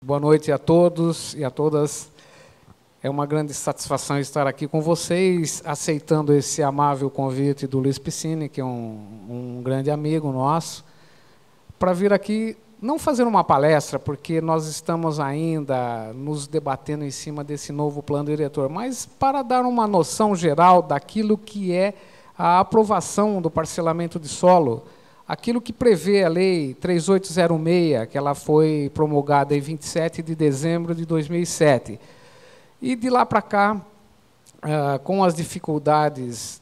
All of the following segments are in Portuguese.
Boa noite a todos e a todas. É uma grande satisfação estar aqui com vocês, aceitando esse amável convite do Luiz Piscini, que é um grande amigo nosso, para vir aqui, não fazer uma palestra, porque nós estamos ainda nos debatendo em cima desse novo plano diretor, mas para dar uma noção geral daquilo que é a aprovação do parcelamento de solo, aquilo que prevê a Lei 3806, que ela foi promulgada em 27 de dezembro de 2007. E de lá para cá, com as dificuldades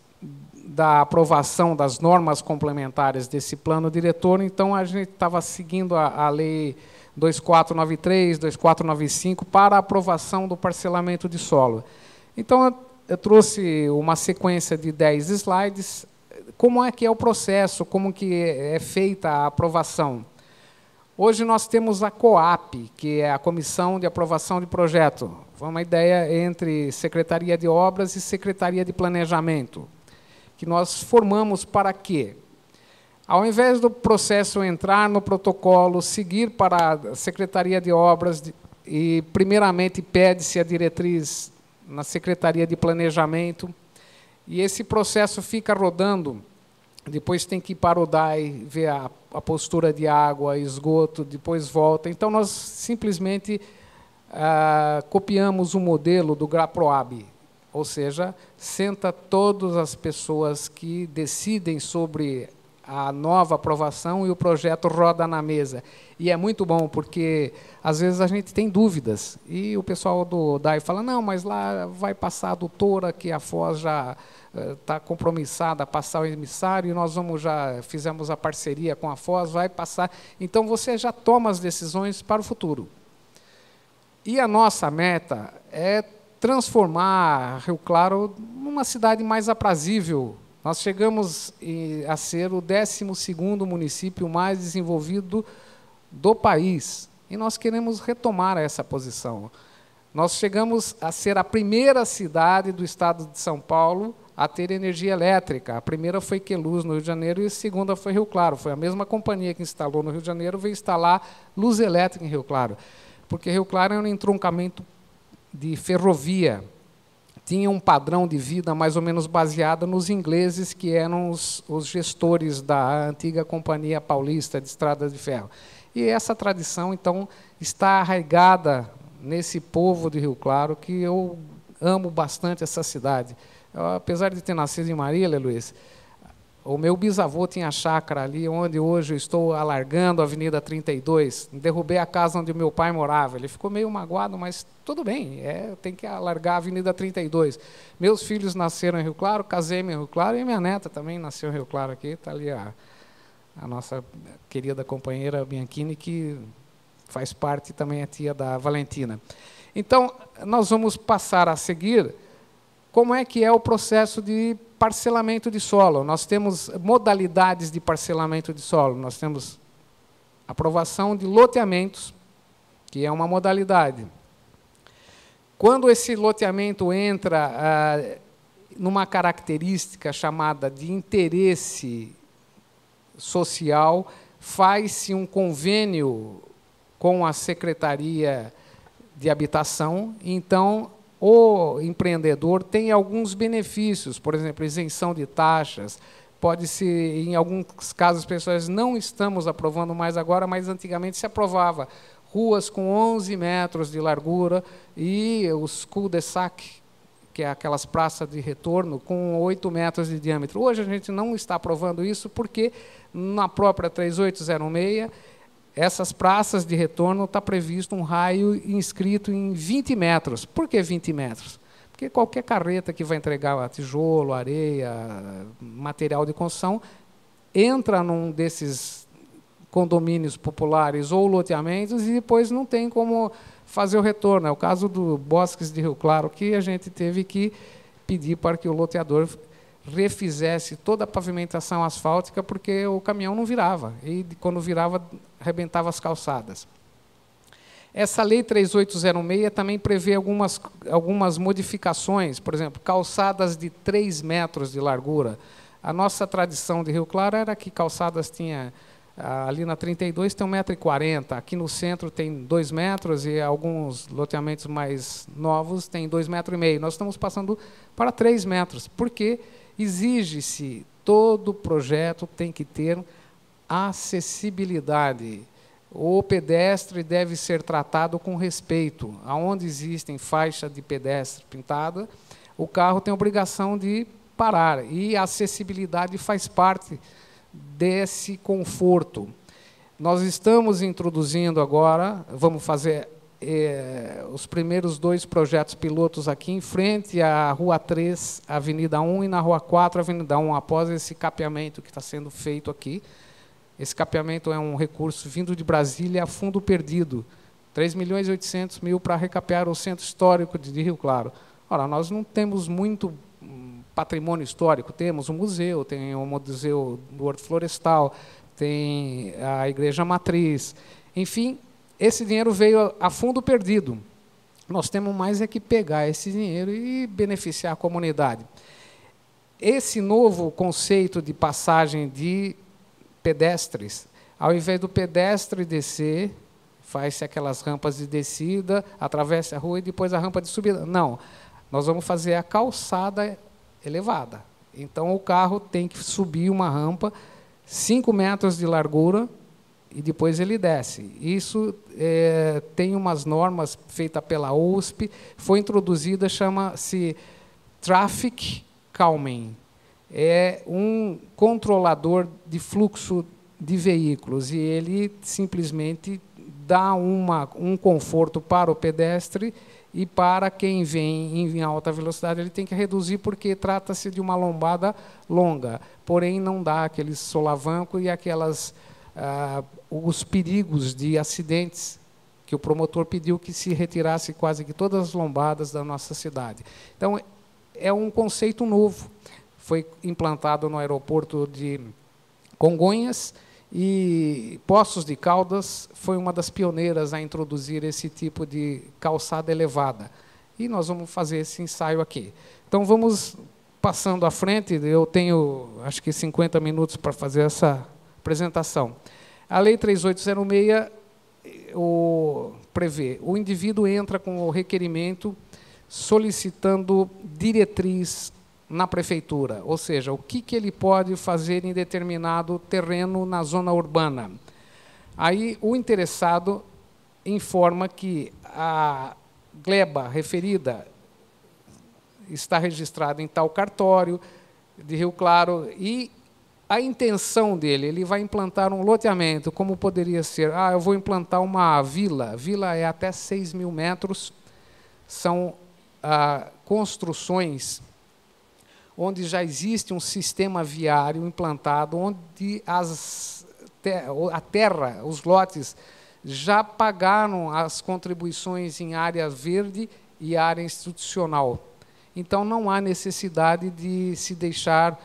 da aprovação das normas complementares desse plano diretor, então a gente estava seguindo a Lei 2493, 2495 para a aprovação do parcelamento de solo. Então, eu trouxe uma sequência de 10 slides. Como é que é o processo, como que é feita a aprovação? Hoje nós temos a COAP, que é a Comissão de Aprovação de Projeto. Foi uma ideia entre Secretaria de Obras e Secretaria de Planejamento, que nós formamos para quê? Ao invés do processo entrar no protocolo, seguir para a Secretaria de Obras, e primeiramente pede-se a diretriz na Secretaria de Planejamento, e esse processo fica rodando, depois tem que ir para o DAI, ver a postura de água, esgoto, depois volta. Então, nós simplesmente copiamos o modelo do GRAPROAB, ou seja, senta todas as pessoas que decidem sobre a nova aprovação e o projeto roda na mesa. E é muito bom, porque, às vezes, a gente tem dúvidas. E o pessoal do DAI fala, não, mas lá vai passar a adutora, que a Foz já está compromissada a passar o emissário, e nós já fizemos a parceria com a Foz, vai passar. Então, você já toma as decisões para o futuro. E a nossa meta é transformar Rio Claro numa cidade mais aprazível. Nós chegamos a ser o 12º município mais desenvolvido do país, e nós queremos retomar essa posição. Nós chegamos a ser a primeira cidade do estado de São Paulo a ter energia elétrica. A primeira foi Queluz, no Rio de Janeiro, e a segunda foi Rio Claro. Foi a mesma companhia que instalou no Rio de Janeiro, veio instalar luz elétrica em Rio Claro, porque Rio Claro é um entroncamento de ferrovia. Tinha um padrão de vida mais ou menos baseado nos ingleses, que eram os gestores da antiga Companhia Paulista de Estradas de Ferro. E essa tradição, então, está arraigada nesse povo de Rio Claro, que eu amo bastante essa cidade. Eu, apesar de ter nascido em Marília, Luiz, o meu bisavô tinha chácara ali, onde hoje eu estou alargando a Avenida 32, derrubei a casa onde meu pai morava. Ele ficou meio magoado, mas tudo bem, tem que alargar a Avenida 32. Meus filhos nasceram em Rio Claro, casei-me em Rio Claro, e minha neta também nasceu em Rio Claro aqui, está ali a nossa querida companheira Bianchini, que faz parte também, a tia da Valentina. Então, nós vamos passar a seguir como é que é o processo de parcelamento de solo. Nós temos modalidades de parcelamento de solo. Nós temos aprovação de loteamentos, que é uma modalidade. Quando esse loteamento entra numa característica chamada de interesse social, faz-se um convênio com a Secretaria de Habitação, então o empreendedor tem alguns benefícios, por exemplo, isenção de taxas, pode-se, em alguns casos, pessoas não estamos aprovando mais agora, mas antigamente se aprovava ruas com 11 metros de largura e os cul-de-sac, que é aquelas praças de retorno, com 8 metros de diâmetro. Hoje a gente não está aprovando isso, porque na própria 3806, essas praças de retorno está previsto um raio inscrito em 20 metros. Por que 20 metros? Porque qualquer carreta que vai entregar tijolo, areia, material de construção, entra num desses condomínios populares ou loteamentos e depois não tem como fazer o retorno. É o caso do Bosques de Rio Claro, que a gente teve que pedir para que o loteador refizesse toda a pavimentação asfáltica, porque o caminhão não virava, e quando virava, arrebentava as calçadas. Essa Lei 3806 também prevê algumas modificações, por exemplo, calçadas de 3 metros de largura. A nossa tradição de Rio Claro era que calçadas tinha Ali na 32 tem 1,40 m, aqui no centro tem 2 metros e alguns loteamentos mais novos têm 2,5 m. Nós estamos passando para 3 metros, porque exige-se, todo projeto tem que ter acessibilidade. O pedestre deve ser tratado com respeito. Aonde existem faixa de pedestre pintada, o carro tem a obrigação de parar, e a acessibilidade faz parte desse conforto. Nós estamos introduzindo agora, vamos fazer os primeiros 2 projetos pilotos aqui em frente à Rua 3, Avenida 1, e na Rua 4, Avenida 1, após esse capeamento que está sendo feito aqui. Esse capeamento é um recurso vindo de Brasília a fundo perdido, 3.800.000 para recapear o centro histórico de Rio Claro. Ora, nós não temos muito patrimônio histórico, temos um museu, tem o Museu do Horto Florestal, tem a Igreja Matriz, enfim, esse dinheiro veio a fundo perdido. Nós temos mais é que pegar esse dinheiro e beneficiar a comunidade. Esse novo conceito de passagem de pedestres, ao invés do pedestre descer, faz-se aquelas rampas de descida, atravessa a rua e depois a rampa de subida. Não, nós vamos fazer a calçada elevada. Então, o carro tem que subir uma rampa, 5 metros de largura, e depois ele desce. Isso tem umas normas feitas pela USP, foi introduzida, chama-se Traffic Calming. É um controlador de fluxo de veículos, e ele simplesmente dá um conforto para o pedestre, e para quem vem em alta velocidade, ele tem que reduzir, porque trata-se de uma lombada longa, porém não dá aquele solavanco e os perigos de acidentes, que o promotor pediu que se retirasse quase que todas as lombadas da nossa cidade. Então, é um conceito novo, foi implantado no aeroporto de Congonhas, e Poços de Caldas foi uma das pioneiras a introduzir esse tipo de calçada elevada. E nós vamos fazer esse ensaio aqui. Então, vamos passando à frente, eu tenho, acho que 50 minutos para fazer essa apresentação. A Lei 3806 prevê, o indivíduo entra com o requerimento solicitando diretriz na prefeitura, ou seja, o que ele pode fazer em determinado terreno na zona urbana. Aí o interessado informa que a gleba referida está registrada em tal cartório de Rio Claro, e a intenção dele, ele vai implantar um loteamento, como poderia ser, eu vou implantar uma vila, vila é até 6.000 metros, são construções onde já existe um sistema viário implantado, onde a terra, os lotes, já pagaram as contribuições em área verde e área institucional. Então, não há necessidade de se deixar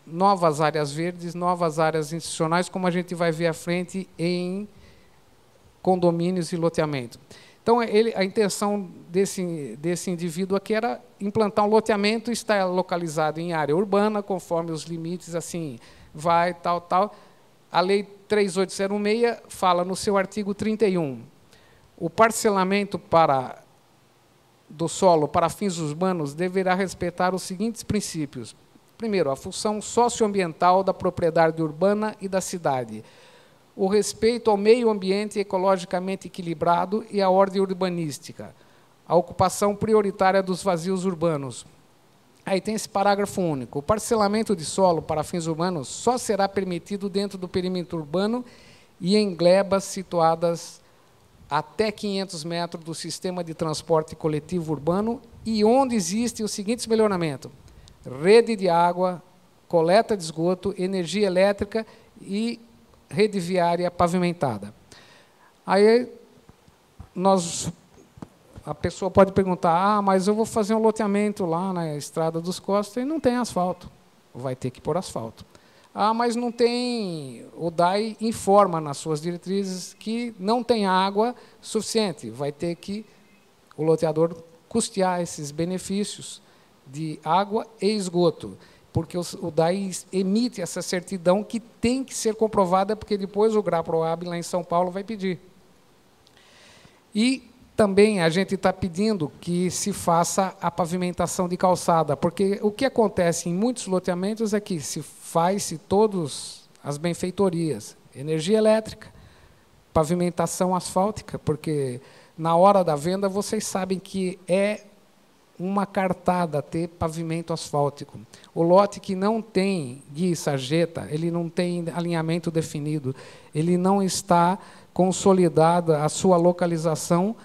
novas áreas verdes, novas áreas institucionais, como a gente vai ver à frente em condomínios e loteamento. Então, a intenção desse indivíduo aqui era implantar um loteamento, está localizado em área urbana, conforme os limites, assim, vai, tal. A Lei 3806 fala no seu artigo 31, o parcelamento do solo para fins urbanos deverá respeitar os seguintes princípios. Primeiro, a função socioambiental da propriedade urbana e da cidade, o respeito ao meio ambiente ecologicamente equilibrado e à ordem urbanística, a ocupação prioritária dos vazios urbanos. Aí tem esse parágrafo único. O parcelamento de solo para fins urbanos só será permitido dentro do perímetro urbano e em glebas situadas até 500 metros do sistema de transporte coletivo urbano e onde existe os seguintes melhoramentos: rede de água, coleta de esgoto, energia elétrica e rede viária pavimentada. Aí a pessoa pode perguntar, mas eu vou fazer um loteamento lá na Estrada dos Costa e não tem asfalto. Vai ter que pôr asfalto. Mas não tem, o DAI informa nas suas diretrizes que não tem água suficiente. Vai ter que o loteador custear esses benefícios de água e esgoto. porque o DAI emite essa certidão que tem que ser comprovada, porque depois o GRAPROAB, lá em São Paulo, vai pedir. E também a gente está pedindo que se faça a pavimentação de calçada, porque o que acontece em muitos loteamentos é que se faz todas as benfeitorias, energia elétrica, pavimentação asfáltica, porque na hora da venda vocês sabem que é uma cartada ter pavimento asfáltico. O lote que não tem guia e sarjeta, ele não tem alinhamento definido, ele não está consolidada a sua localização,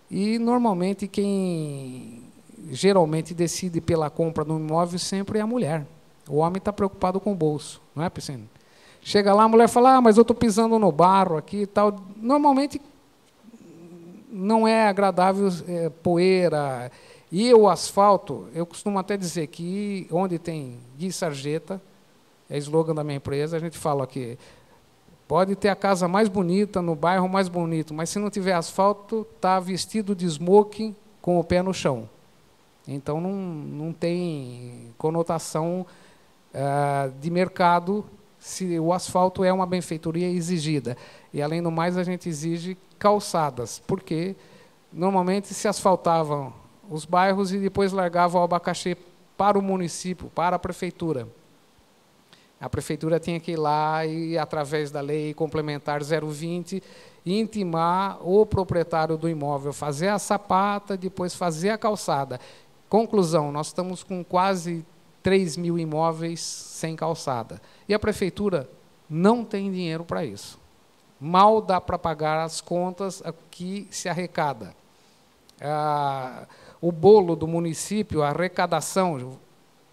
e normalmente quem geralmente decide pela compra do imóvel sempre é a mulher. O homem está preocupado com o bolso, não é, Piscine? Chega lá, a mulher fala, mas eu estou pisando no barro aqui e tal. Normalmente não é agradável, poeira. E o asfalto, eu costumo até dizer que onde tem guia e sarjeta, é slogan da minha empresa, a gente fala aqui, pode ter a casa mais bonita, no bairro mais bonito, mas se não tiver asfalto, está vestido de smoking com o pé no chão. Então, não tem conotação de mercado se o asfalto é uma benfeitoria exigida. E, além do mais, a gente exige calçadas, porque, normalmente, se asfaltavam os bairros e depois largavam o abacaxi para o município, para a prefeitura. A prefeitura tinha que ir lá e, através da lei complementar 020, intimar o proprietário do imóvel, fazer a sapata, depois fazer a calçada. Conclusão, nós estamos com quase 3.000 imóveis sem calçada. E a prefeitura não tem dinheiro para isso. Mal dá para pagar as contas que se arrecada. O bolo do município, a arrecadação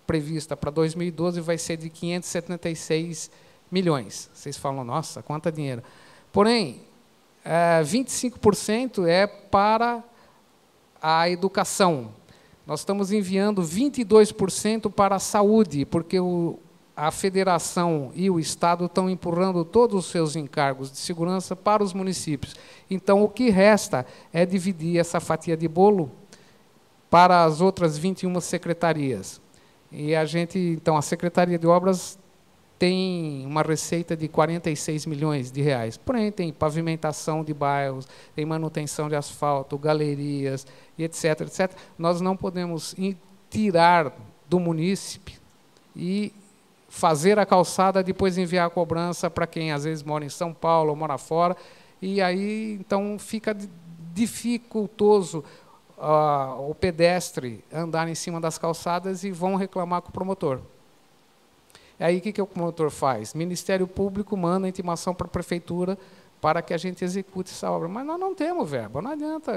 prevista para 2012 vai ser de 576 milhões. Vocês falam, nossa, quanto dinheiro. Porém, 25% é para a educação. Nós estamos enviando 22% para a saúde, porque a federação e o Estado estão empurrando todos os seus encargos de segurança para os municípios. Então, o que resta é dividir essa fatia de bolo para as outras 21 secretarias. E então, a Secretaria de Obras tem uma receita de 46 milhões de reais. Porém, tem pavimentação de bairros, tem manutenção de asfalto, galerias, e etc, etc. Nós não podemos tirar do munícipe e fazer a calçada, depois enviar a cobrança para quem, às vezes, mora em São Paulo ou mora fora, e aí, então, fica dificultoso o pedestre andar em cima das calçadas e vão reclamar com o promotor. Aí, o que o promotor faz? Ministério Público manda intimação para a prefeitura para que a gente execute essa obra. Mas nós não temos verba, não adianta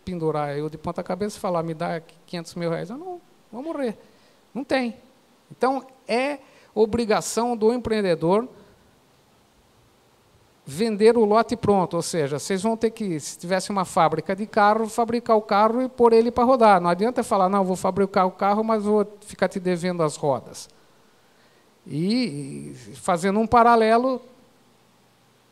pendurar eu de ponta cabeça e falar, me dá 500 mil reais. Eu não vou morrer. Não tem. Então, é obrigação do empreendedor vender o lote pronto, ou seja, vocês vão ter que, se tivesse uma fábrica de carro, fabricar o carro e pôr ele para rodar. Não adianta falar, não, vou fabricar o carro, mas vou ficar te devendo as rodas. E, fazendo um paralelo,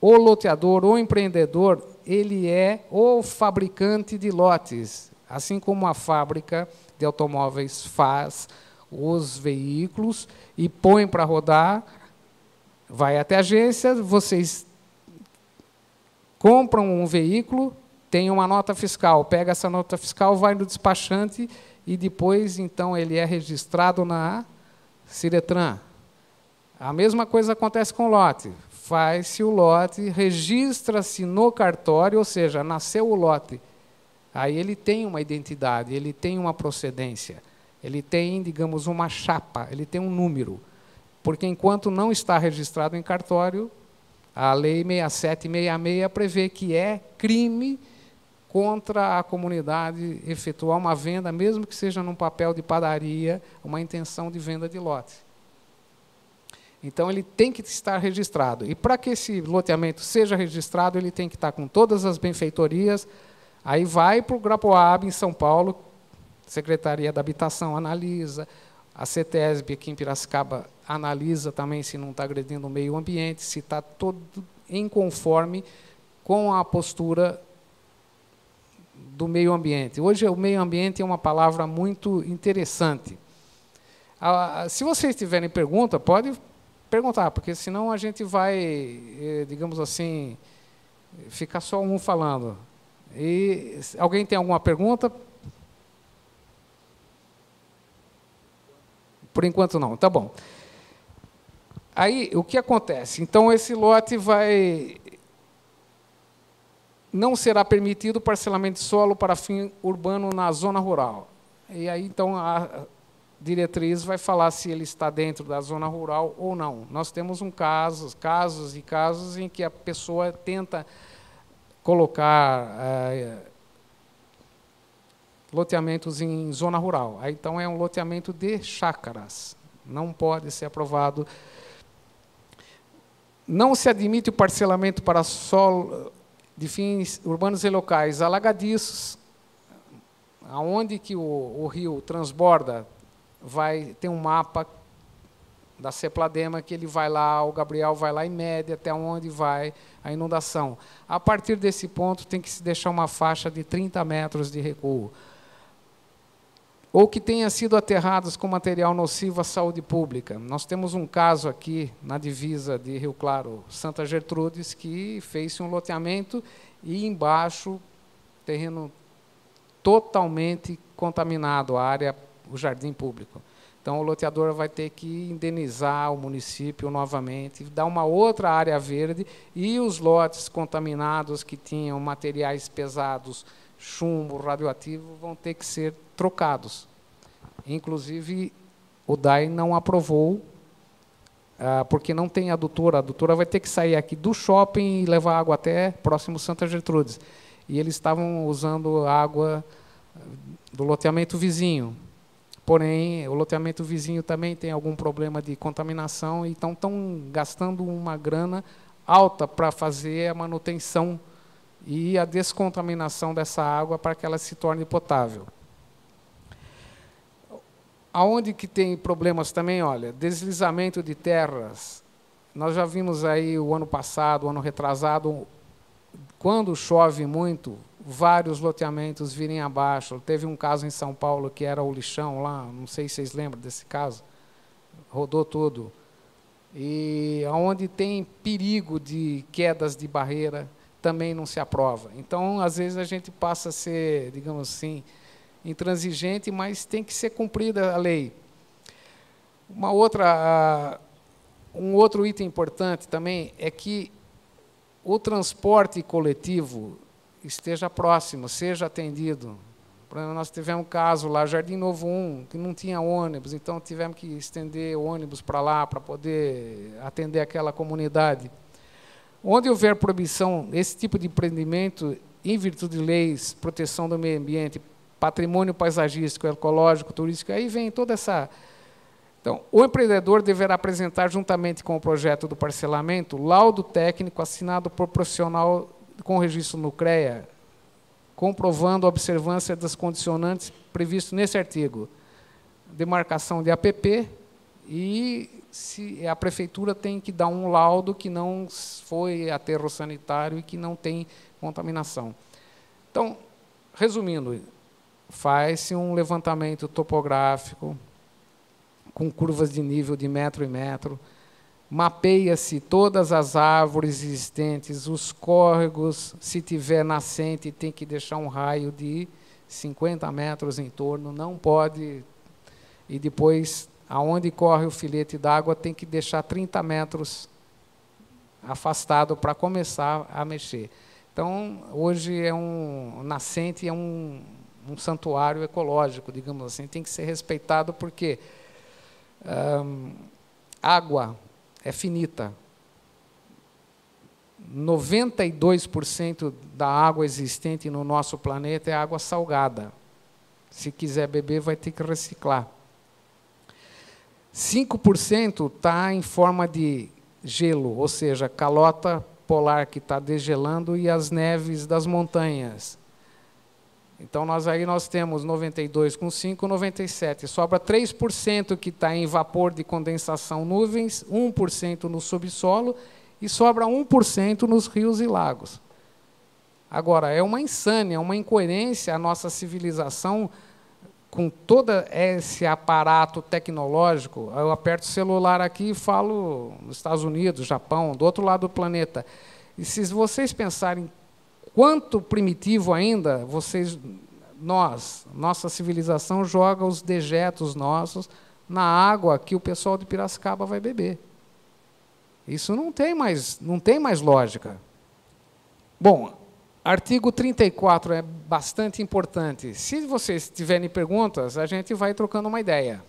o loteador, o empreendedor, ele é o fabricante de lotes, assim como a fábrica de automóveis faz os veículos e põe para rodar, vai até a agência, vocês compram um veículo, tem uma nota fiscal, pega essa nota fiscal, vai no despachante e depois, então, ele é registrado na Ciretran. A mesma coisa acontece com o lote. Faz-se o lote, registra-se no cartório, ou seja, nasceu o lote. Aí ele tem uma identidade, ele tem uma procedência, ele tem, digamos, uma chapa, ele tem um número. Porque, enquanto não está registrado em cartório, a Lei 6766 prevê que é crime contra a comunidade efetuar uma venda, mesmo que seja num papel de padaria, uma intenção de venda de lote. Então, ele tem que estar registrado. E, para que esse loteamento seja registrado, ele tem que estar com todas as benfeitorias. Aí vai para o GRAPROAB, em São Paulo, Secretaria da Habitação analisa, a CETESB aqui em Piracicaba analisa também se não está agredindo o meio ambiente, se está todo em conforme com a postura do meio ambiente. Hoje, o meio ambiente é uma palavra muito interessante. Se vocês tiverem pergunta, pode perguntar, porque senão a gente vai, digamos assim, ficar só um falando. E alguém tem alguma pergunta? Por enquanto não, tá bom. Aí, o que acontece? Então, esse lote não será permitido o parcelamento de solo para fim urbano na zona rural. E aí, então, a diretriz vai falar se ele está dentro da zona rural ou não. Nós temos casos em que a pessoa tenta colocar loteamentos em zona rural. Aí, então, é um loteamento de chácaras. Não pode ser aprovado. Não se admite o parcelamento para solo de fins urbanos e locais alagadiços, aonde que o rio transborda, vai ter um mapa da Cepladema que ele vai lá, o Gabriel vai lá e mede até onde vai a inundação. A partir desse ponto tem que se deixar uma faixa de 30 metros de recuo. Ou que tenha sido aterrados com material nocivo à saúde pública. Nós temos um caso aqui, na divisa de Rio Claro, Santa Gertrudes, que fez um loteamento e embaixo, terreno totalmente contaminado, a área, o jardim público. Então, o loteador vai ter que indenizar o município novamente, dar uma outra área verde, e os lotes contaminados que tinham materiais pesados, chumbo, radioativo, vão ter que ser trocados. Inclusive, o DAI não aprovou, porque não tem adutora. A adutora vai ter que sair aqui do shopping e levar água até próximo Santa Gertrudes. E eles estavam usando água do loteamento vizinho. Porém, o loteamento vizinho também tem algum problema de contaminação, e então estão gastando uma grana alta para fazer a manutenção e a descontaminação dessa água para que ela se torne potável. Aonde que tem problemas também, olha, deslizamento de terras. Nós já vimos aí o ano passado, o ano retrasado, quando chove muito, vários loteamentos virem abaixo. Teve um caso em São Paulo que era o lixão lá, não sei se vocês lembram desse caso, rodou tudo. E aonde tem perigo de quedas de barreira, também não se aprova. Então, às vezes, a gente passa a ser, digamos assim, intransigente, mas tem que ser cumprida a lei. Um outro item importante também é que o transporte coletivo esteja próximo, seja atendido. Nós tivemos um caso lá, Jardim Novo 1, que não tinha ônibus, então tivemos que estender o ônibus para lá, para poder atender aquela comunidade. Onde houver proibição, esse tipo de empreendimento, em virtude de leis, proteção do meio ambiente, patrimônio paisagístico, ecológico, turístico, aí vem toda essa... Então, o empreendedor deverá apresentar, juntamente com o projeto do parcelamento, laudo técnico assinado por profissional com registro no CREA, comprovando a observância das condicionantes previstos nesse artigo. Demarcação de APP, e se a prefeitura tem que dar um laudo que não foi aterro sanitário e que não tem contaminação. Então, resumindo, faz-se um levantamento topográfico com curvas de nível de metro em metro, mapeia-se todas as árvores existentes, os córregos, se tiver nascente, tem que deixar um raio de 50 metros em torno, não pode, e depois, aonde corre o filete d'água, tem que deixar 30 metros afastado para começar a mexer. Então, hoje é um nascente, é um santuário ecológico, digamos assim, tem que ser respeitado, porque água é finita. 92% da água existente no nosso planeta é água salgada. Se quiser beber, vai ter que reciclar. 5% está em forma de gelo, ou seja, calota polar que está degelando e as neves das montanhas. Então, nós temos 92 com 5, 97. Sobra 3% que está em vapor de condensação, nuvens, 1% no subsolo, e sobra 1% nos rios e lagos. Agora, é uma insânia, uma incoerência a nossa civilização com todo esse aparato tecnológico, eu aperto o celular aqui e falo nos Estados Unidos, Japão, do outro lado do planeta. E se vocês pensarem quanto primitivo ainda, nossa civilização joga os dejetos nossos na água que o pessoal de Piracicaba vai beber. Isso não tem mais lógica. Bom, artigo 34 é bastante importante. Se vocês tiverem perguntas, a gente vai trocando uma ideia.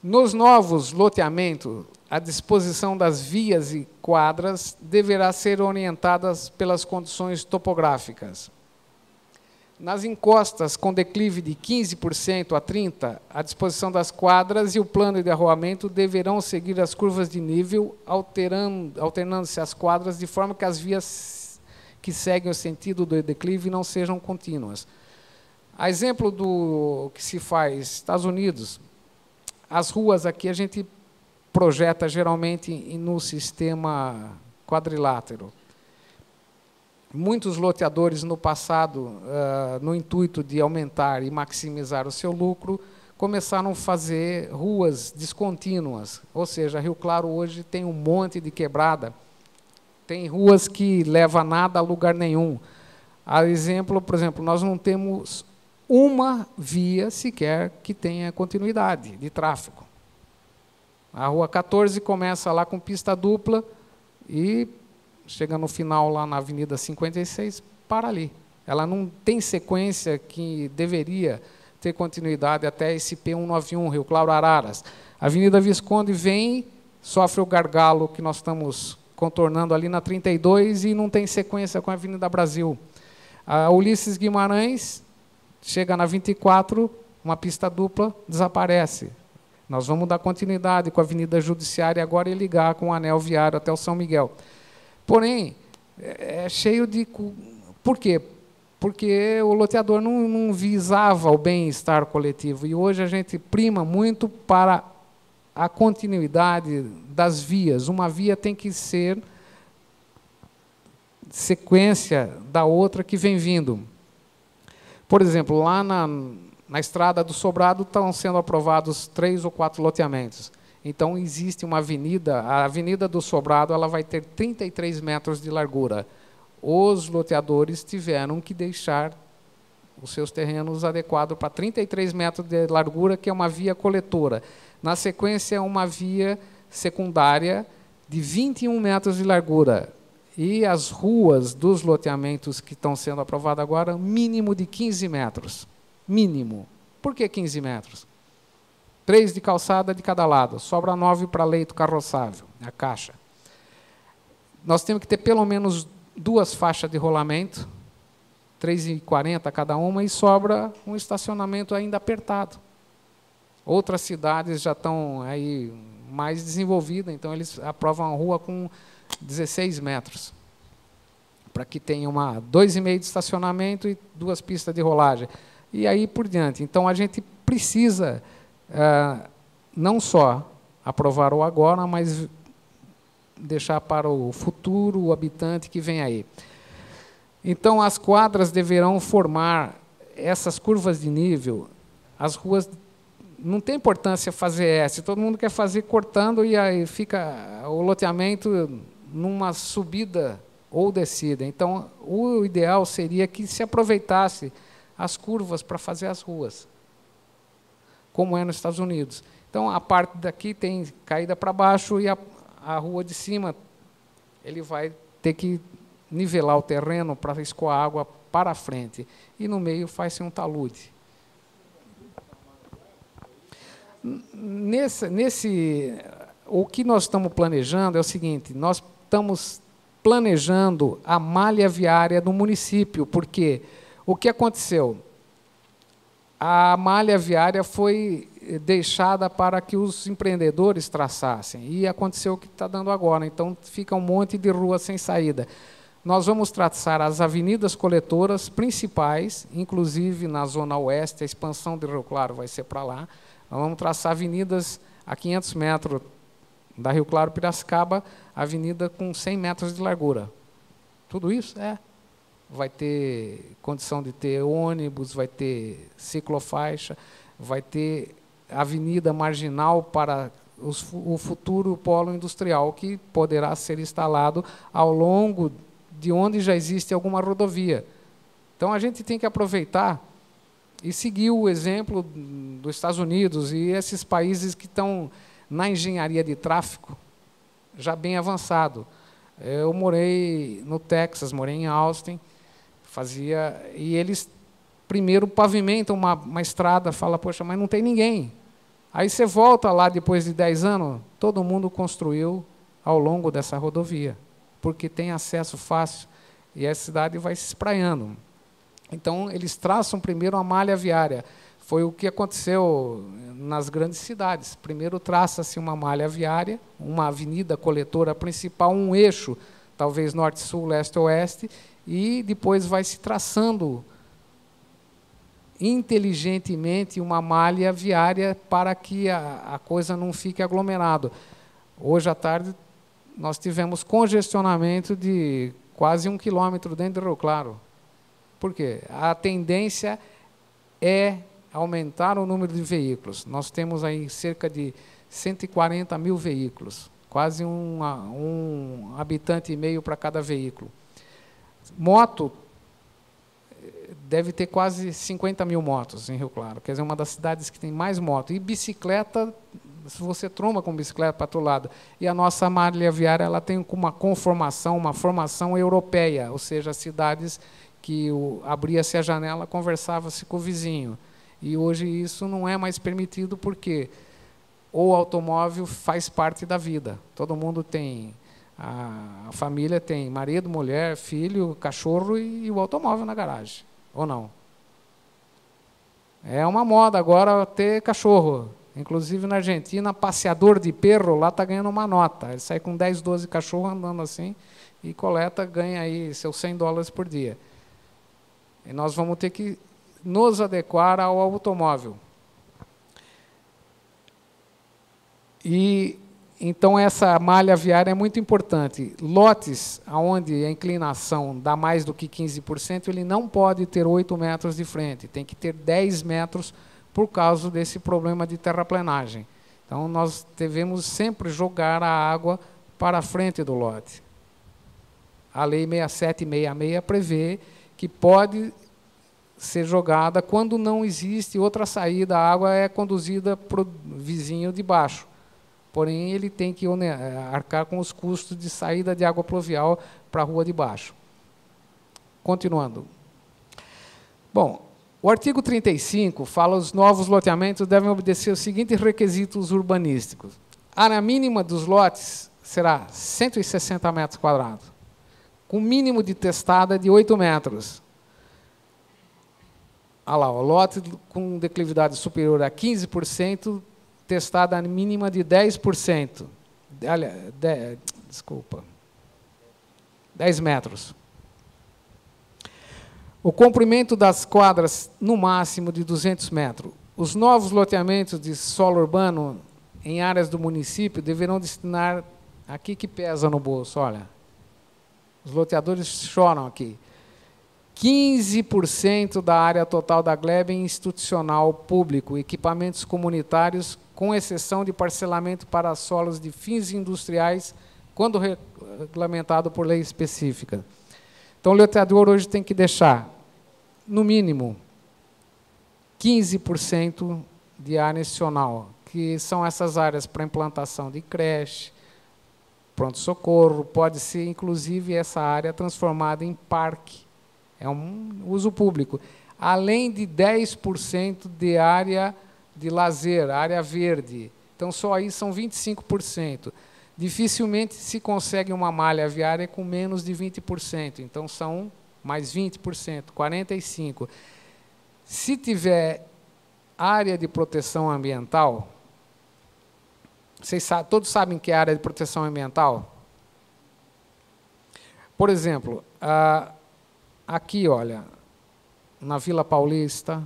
Nos novos loteamentos, a disposição das vias e quadras deverá ser orientadas pelas condições topográficas. Nas encostas com declive de 15% a 30%, a disposição das quadras e o plano de arruamento deverão seguir as curvas de nível, alternando-se as quadras de forma que as vias que seguem o sentido do declive não sejam contínuas. A exemplo do que se faz nos Estados Unidos, as ruas aqui a gente projeta geralmente no sistema quadrilátero. Muitos loteadores no passado, no intuito de aumentar e maximizar o seu lucro, começaram a fazer ruas descontínuas. Ou seja, Rio Claro hoje tem um monte de quebrada, tem ruas que levam nada a lugar nenhum. A exemplo, por exemplo, nós não temos uma via sequer que tenha continuidade de tráfego. A Rua 14 começa lá com pista dupla e chega no final lá na Avenida 56, para ali. Ela não tem sequência que deveria ter continuidade até esse P191, Rio Claro Araras. A Avenida Visconde vem, sofre o gargalo que nós estamos contornando ali na 32 e não tem sequência com a Avenida Brasil. A Ulisses Guimarães chega na 24, uma pista dupla, desaparece. Nós vamos dar continuidade com a Avenida Judiciária agora e ligar com o anel viário até o São Miguel. Porém, é cheio de... Por quê? Porque o loteador não visava o bem-estar coletivo. E hoje a gente prima muito para a continuidade das vias. Uma via tem que ser sequência da outra que vem vindo. Por exemplo, lá na Estrada do Sobrado estão sendo aprovados 3 ou 4 loteamentos. Então, existe uma avenida, a Avenida do Sobrado ela vai ter 33 metros de largura. Os loteadores tiveram que deixar os seus terrenos adequados para 33 metros de largura, que é uma via coletora. Na sequência, uma via secundária de 21 metros de largura. E as ruas dos loteamentos que estão sendo aprovados agora, mínimo de 15 metros. Mínimo. Por que 15 metros? 3 de calçada de cada lado, sobra 9 para leito carroçável, a caixa. Nós temos que ter pelo menos 2 faixas de rolamento, 3,40 cada uma, e sobra um estacionamento ainda apertado. Outras cidades já estão aí mais desenvolvidas, então eles aprovam a rua com 16 metros, para que tenha 2,5 de estacionamento e 2 pistas de rolagem. E aí por diante. Então, a gente precisa... não só aprovar o agora, mas deixar para o futuro, o habitante que vem aí. Então, as quadras deverão formar essas curvas de nível. As ruas, não tem importância fazer S, todo mundo quer fazer cortando e aí fica o loteamento numa subida ou descida. Então, o ideal seria que se aproveitasse as curvas para fazer as ruas, como é nos Estados Unidos. Então, a parte daqui tem caída para baixo e a rua de cima, ele vai ter que nivelar o terreno para escoar água para a frente. E no meio faz-se um talude. O que nós estamos planejando é o seguinte, nós estamos planejando a malha viária do município, porque o que aconteceu? A malha viária foi deixada para que os empreendedores traçassem, e aconteceu o que está dando agora, então fica um monte de rua sem saída. Nós vamos traçar as avenidas coletoras principais, inclusive na zona oeste, a expansão de Rio Claro vai ser para lá. Nós vamos traçar avenidas a 500 metros da Rio Claro Piracicaba, avenida com 100 metros de largura. Tudo isso? É. vai ter condição de ter ônibus, vai ter ciclofaixa, vai ter avenida marginal para o futuro polo industrial, que poderá ser instalado ao longo de onde já existe alguma rodovia. Então, a gente tem que aproveitar e seguir o exemplo dos Estados Unidos e esses países que estão na engenharia de tráfego já bem avançado. Eu morei no Texas, morei em Austin, e eles primeiro pavimentam uma estrada, fala, poxa, mas não tem ninguém. Aí você volta lá depois de 10 anos, todo mundo construiu ao longo dessa rodovia, porque tem acesso fácil e a cidade vai se espraiando. Então, eles traçam primeiro a malha viária. Foi o que aconteceu nas grandes cidades. Primeiro traça-se uma malha viária, uma avenida coletora principal, um eixo, talvez norte-sul, leste-oeste, e depois vai se traçando inteligentemente uma malha viária para que a coisa não fique aglomerado. Hoje à tarde nós tivemos congestionamento de quase 1 quilômetro dentro do Rio Claro. Por quê? A tendência é aumentar o número de veículos. Nós temos aí cerca de 140 mil veículos, quase um habitante e meio para cada veículo. Moto, deve ter quase 50 mil motos em Rio Claro, quer dizer, uma das cidades que tem mais motos. E bicicleta, se você tromba com bicicleta para outro lado. E a nossa malha viária ela tem uma conformação, uma formação europeia, ou seja, cidades que abria-se a janela, conversava-se com o vizinho. E hoje isso não é mais permitido porque o automóvel faz parte da vida. Todo mundo tem, a família tem marido, mulher, filho, cachorro e o automóvel na garagem. Ou não? É uma moda agora ter cachorro. Inclusive na Argentina, passeador de perro lá está ganhando uma nota. Ele sai com 10, 12 cachorros andando assim e coleta, ganha aí seus $100 por dia. E nós vamos ter que nos adequar ao automóvel. E então essa malha viária é muito importante. Lotes onde a inclinação dá mais do que 15%, ele não pode ter 8 metros de frente, tem que ter 10 metros por causa desse problema de terraplenagem. Então nós devemos sempre jogar a água para a frente do lote. A lei 6766 prevê que pode ser jogada quando não existe outra saída, a água é conduzida para o vizinho de baixo. Porém, ele tem que arcar com os custos de saída de água pluvial para a rua de baixo. Continuando. Bom, o artigo 35 fala que os novos loteamentos devem obedecer os seguintes requisitos urbanísticos. A área mínima dos lotes será 160 metros quadrados, com mínimo de testada de 8 metros. Olha lá, o lote com declividade superior a 15%, testada mínima de 10%. Desculpa. 10 metros. O comprimento das quadras, no máximo, de 200 metros. Os novos loteamentos de solo urbano em áreas do município deverão destinar, aqui que pesa no bolso, olha. Os loteadores choram aqui. 15% da área total da gleba em institucional público, equipamentos comunitários, com exceção de parcelamento para solos de fins industriais, quando regulamentado por lei específica. Então, o loteador hoje tem que deixar, no mínimo, 15% de área institucional, que são essas áreas para implantação de creche, pronto-socorro, pode ser, inclusive, essa área transformada em parque. É um uso público. Além de 10% de área de lazer, área verde. Então, só aí são 25%. Dificilmente se consegue uma malha viária com menos de 20%. Então, são mais 20%, 45%. Se tiver área de proteção ambiental, todos sabem que é área de proteção ambiental? Por exemplo, aqui, olha, na Vila Paulista,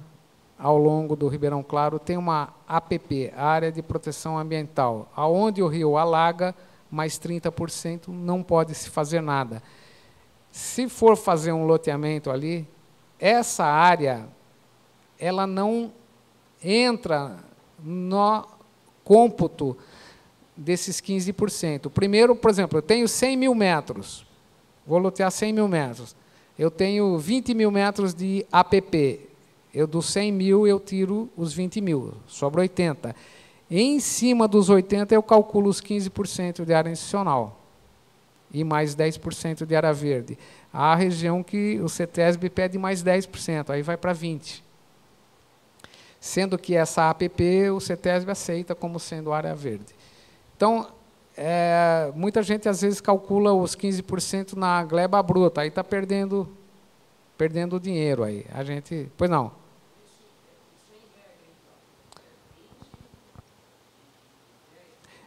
ao longo do Ribeirão Claro, tem uma APP, Área de Proteção Ambiental, aonde o rio alaga, mais 30% não pode se fazer nada. Se for fazer um loteamento ali, essa área ela não entra no cômputo desses 15%. Primeiro, por exemplo, eu tenho 100 mil metros, vou lotear 100 mil metros, eu tenho 20 mil metros de APP, eu dos 100 mil eu tiro os 20 mil, sobra 80. Em cima dos 80 eu calculo os 15% de área institucional e mais 10% de área verde. Há a região que o CETESB pede mais 10%, aí vai para 20%. Sendo que essa APP o CETESB aceita como sendo área verde. Então, muita gente às vezes calcula os 15% na gleba bruta, aí está perdendo dinheiro aí. A gente, pois não.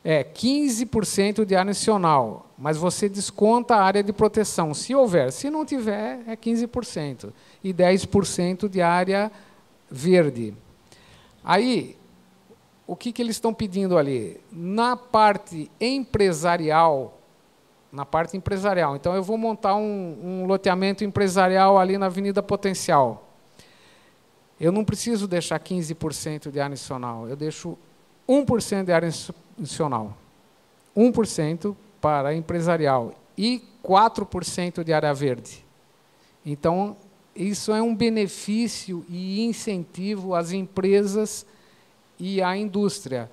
15% de área nacional, mas você desconta a área de proteção, se houver. Se não tiver, é 15%. E 10% de área verde. Aí, o que eles estão pedindo ali? Na parte empresarial, então eu vou montar um loteamento empresarial ali na Avenida Potencial. Eu não preciso deixar 15% de área nacional, eu deixo 1% de área institucional, 1% para empresarial e 4% de área verde. Então, isso é um benefício e incentivo às empresas e à indústria,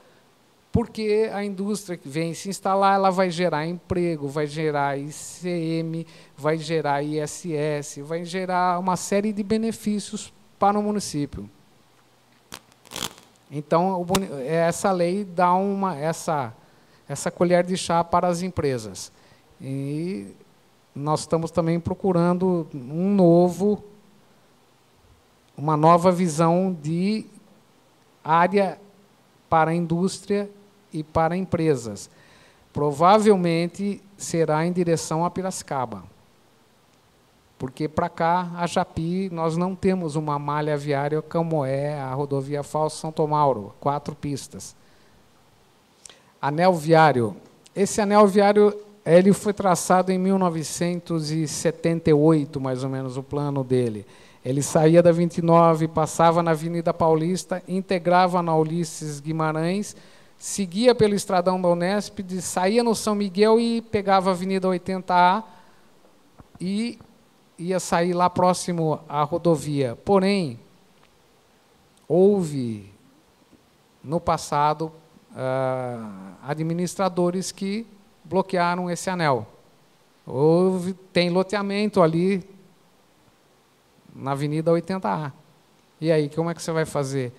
porque a indústria que vem se instalar, ela vai gerar emprego, vai gerar ICM, vai gerar ISS, vai gerar uma série de benefícios para o município. Então, essa lei dá essa colher de chá para as empresas. E nós estamos também procurando uma nova visão de área para a indústria e para empresas. Provavelmente será em direção a Piracicaba. Porque para cá, a Japi, nós não temos uma malha viária como é a rodovia Falso-São Tomauro, 4 pistas. Anel viário. Esse anel viário ele foi traçado em 1978, mais ou menos, o plano dele. Ele saía da 29, passava na Avenida Paulista, integrava na Ulisses Guimarães, seguia pelo Estradão da Unesp, saía no São Miguel e pegava a Avenida 80A e ia sair lá próximo à rodovia. Porém, houve, no passado, administradores que bloquearam esse anel. Tem loteamento ali na Avenida 80A. E aí, como é que você vai fazer?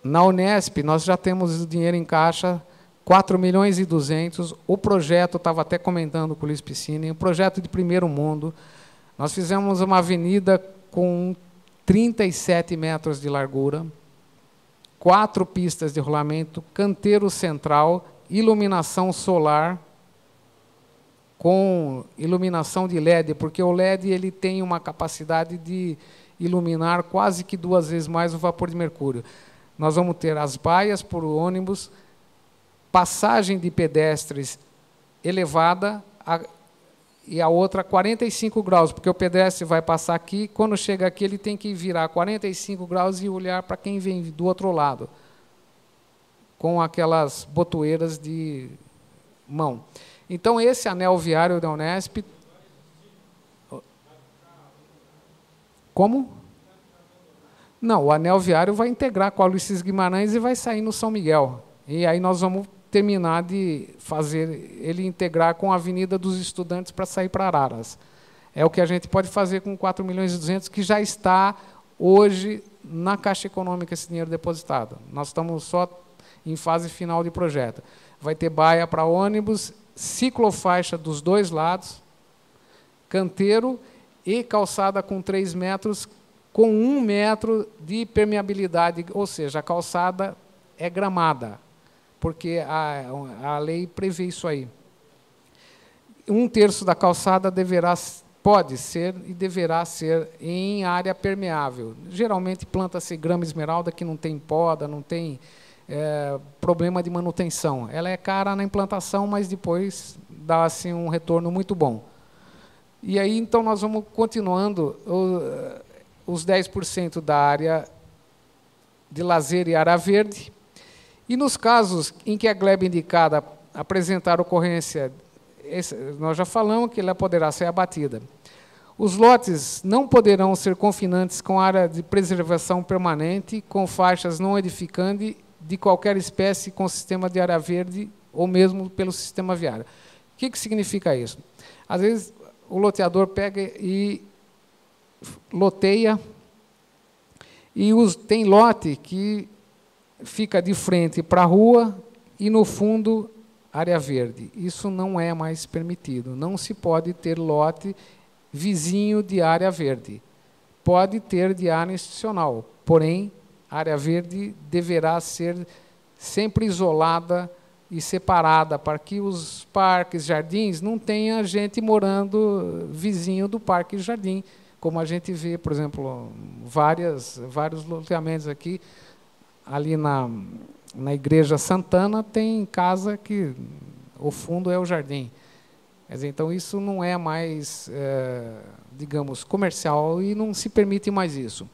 Na Unesp, nós já temos o dinheiro em caixa, 4.200.000. O projeto, estava até comentando com o Luiz Piscini, um projeto de primeiro mundo. Nós fizemos uma avenida com 37 metros de largura, 4 pistas de rolamento, canteiro central, iluminação solar, com iluminação de LED, porque o LED ele tem uma capacidade de iluminar quase que 2 vezes mais o vapor de mercúrio. Nós vamos ter as baias por ônibus, passagem de pedestres elevada e a outra 45 graus, porque o pedestre vai passar aqui, quando chega aqui ele tem que virar 45 graus e olhar para quem vem do outro lado, com aquelas botoeiras de mão. Então, esse anel viário da Unesp... Como? Não, o anel viário vai integrar com a Ulisses Guimarães e vai sair no São Miguel. E aí nós vamos terminar de fazer ele integrar com a Avenida dos Estudantes para sair para Araras. É o que a gente pode fazer com 4.200.000, que já está hoje na Caixa Econômica esse dinheiro depositado. Nós estamos só em fase final de projeto. Vai ter baia para ônibus, ciclofaixa dos 2 lados, canteiro e calçada com 3 metros, com 1 metro de permeabilidade, ou seja, a calçada é gramada, porque a lei prevê isso aí. 1/3 da calçada pode ser e deverá ser em área permeável. Geralmente planta-se grama esmeralda, que não tem poda, não tem problema de manutenção. Ela é cara na implantação, mas depois dá assim, um retorno muito bom. E aí, então, nós vamos continuando os 10% da área de lazer e área verde. E nos casos em que a gleba indicada apresentar ocorrência, nós já falamos que ela poderá ser abatida. Os lotes não poderão ser confinantes com área de preservação permanente, com faixas não edificantes de qualquer espécie com sistema de área verde ou mesmo pelo sistema viário. O que significa isso? Às vezes, o loteador pega e loteia, e tem lote que fica de frente para a rua e, no fundo, área verde. Isso não é mais permitido. Não se pode ter lote vizinho de área verde. Pode ter de área institucional, porém, a área verde deverá ser sempre isolada e separada, para que os parques, jardins, não tenha gente morando vizinho do parque e jardim, como a gente vê, por exemplo, vários loteamentos aqui, ali na Igreja Santana, tem casa que o fundo é o jardim. Quer dizer, então, isso não é mais, digamos, comercial e não se permite mais isso.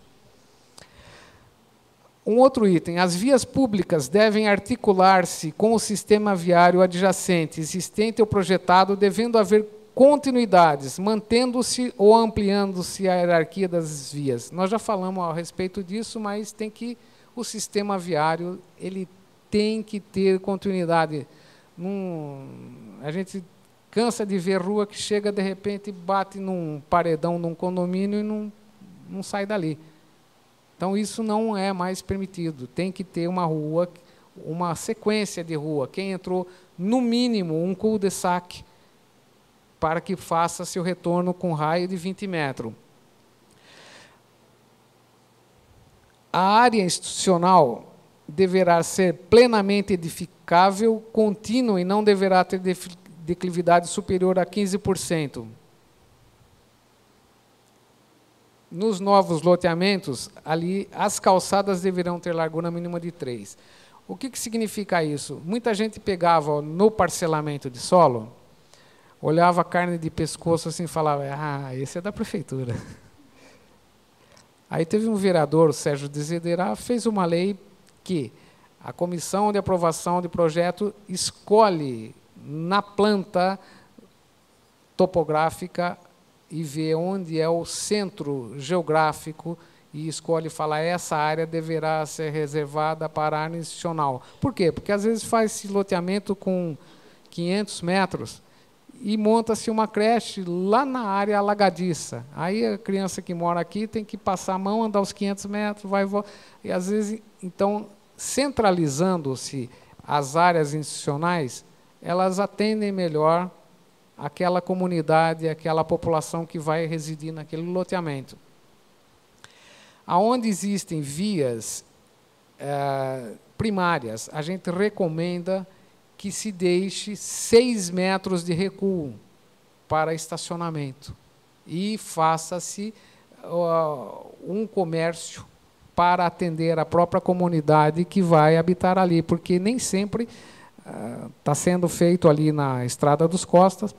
Um outro item, as vias públicas devem articular-se com o sistema viário adjacente, existente ou projetado, devendo haver continuidades, mantendo-se ou ampliando-se a hierarquia das vias. Nós já falamos a respeito disso, mas o sistema viário ele tem que ter continuidade. A gente cansa de ver rua que chega, de repente, bate num paredão num condomínio e não sai dali. Então, isso não é mais permitido. Tem que ter uma rua, uma sequência de rua. Quem entrou, no mínimo, um cul-de-sac, para que faça seu retorno com raio de 20 metros. A área institucional deverá ser plenamente edificável, contínua, e não deverá ter declividade superior a 15%. Nos novos loteamentos, ali, as calçadas deverão ter largura mínima de 3. O que significa isso? Muita gente pegava no parcelamento de solo, olhava a carne de pescoço assim e falava, esse é da prefeitura. Aí teve um vereador, o Sérgio Desiderá, fez uma lei que a comissão de aprovação de projeto escolhe na planta topográfica e vê onde é o centro geográfico e escolhe falar essa área deverá ser reservada para a área institucional. Por quê? Porque às vezes faz-se loteamento com 500 metros e monta-se uma creche lá na área alagadiça. Aí a criança que mora aqui tem que passar a mão, andar os 500 metros, vai e volta. E às vezes, então, centralizando-se as áreas institucionais, elas atendem melhor aquela comunidade, aquela população que vai residir naquele loteamento. Aonde existem vias primárias, a gente recomenda que se deixe 6 metros de recuo para estacionamento e faça-se um comércio para atender a própria comunidade que vai habitar ali, porque nem sempre está sendo feito ali na Estrada dos Costas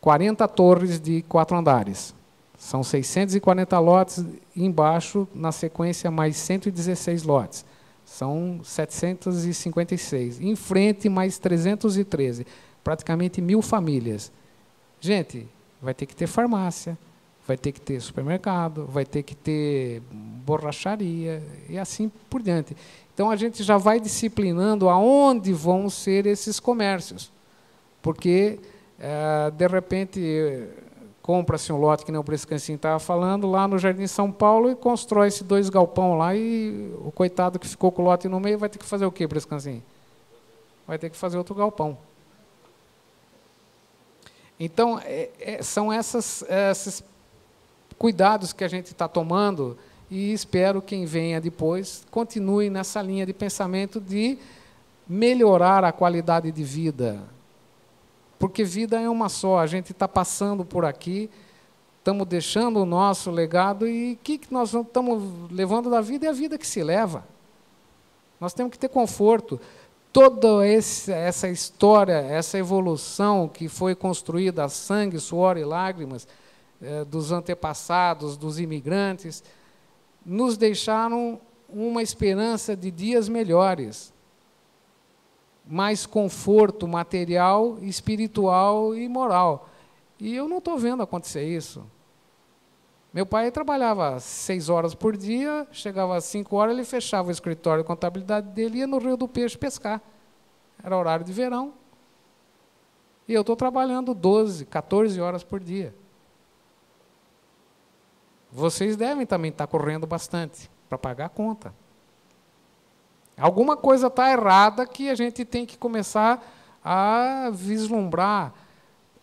40 torres de 4 andares. São 640 lotes, e embaixo, na sequência, mais 116 lotes. São 756. Em frente, mais 313. Praticamente 1.000 famílias. Gente, vai ter que ter farmácia, vai ter que ter supermercado, vai ter que ter borracharia, e assim por diante. Então, a gente já vai disciplinando aonde vão ser esses comércios. Porque, de repente, compra-se um lote, que nem o Brescancin estava falando, lá no Jardim São Paulo, e constrói-se 2 galpão lá, e o coitado que ficou com o lote no meio vai ter que fazer o quê, Brescancin? Vai ter que fazer outro galpão. Então, são esses cuidados que a gente está tomando, e espero que quem venha depois continue nessa linha de pensamento de melhorar a qualidade de vida. Porque vida é uma só, a gente está passando por aqui, estamos deixando o nosso legado, e o que nós estamos levando da vida é a vida que se leva. Nós temos que ter conforto. Toda essa história, essa evolução que foi construída a sangue, suor e lágrimas dos antepassados, dos imigrantes, nos deixaram uma esperança de dias melhores, mais conforto material, espiritual e moral. E eu não estou vendo acontecer isso. Meu pai trabalhava 6 horas por dia, chegava às 5 horas, ele fechava o escritório de contabilidade dele e ia no Rio do Peixe pescar. Era horário de verão. E eu estou trabalhando 12, 14 horas por dia. Vocês devem também estar correndo bastante para pagar a conta. Alguma coisa está errada que a gente tem que começar a vislumbrar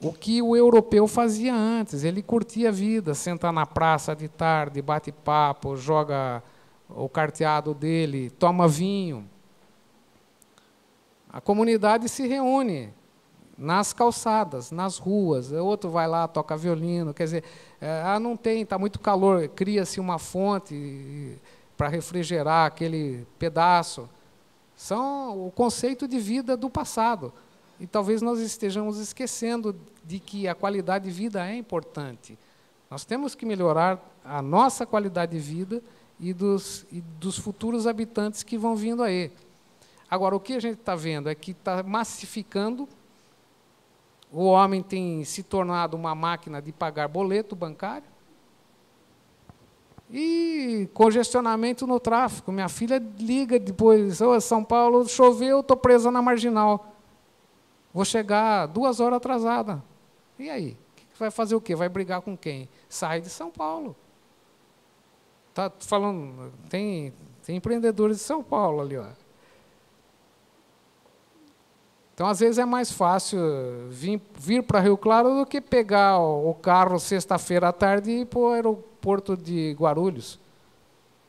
o que o europeu fazia antes. Ele curtia a vida, senta na praça de tarde, bate papo, joga o carteado dele, toma vinho. A comunidade se reúne nas calçadas, nas ruas. O outro vai lá, toca violino. Quer dizer, não tem, está muito calor, cria-se uma fonte para refrigerar aquele pedaço. São o conceito de vida do passado. E talvez nós estejamos esquecendo de que a qualidade de vida é importante. Nós temos que melhorar a nossa qualidade de vida e dos futuros habitantes que vão vindo aí. Agora, o que a gente está vendo é que está massificando, o homem tem se tornado uma máquina de pagar boleto bancário, e congestionamento no tráfego. Minha filha liga depois, São Paulo, choveu, estou presa na Marginal. Vou chegar 2 horas atrasada. E aí? Vai fazer o quê? Vai brigar com quem? Sai de São Paulo. Tá falando, tem empreendedores de São Paulo ali, ó. Então, às vezes, é mais fácil vir para Rio Claro do que pegar o carro sexta-feira à tarde e ir para o aeroporto de Guarulhos.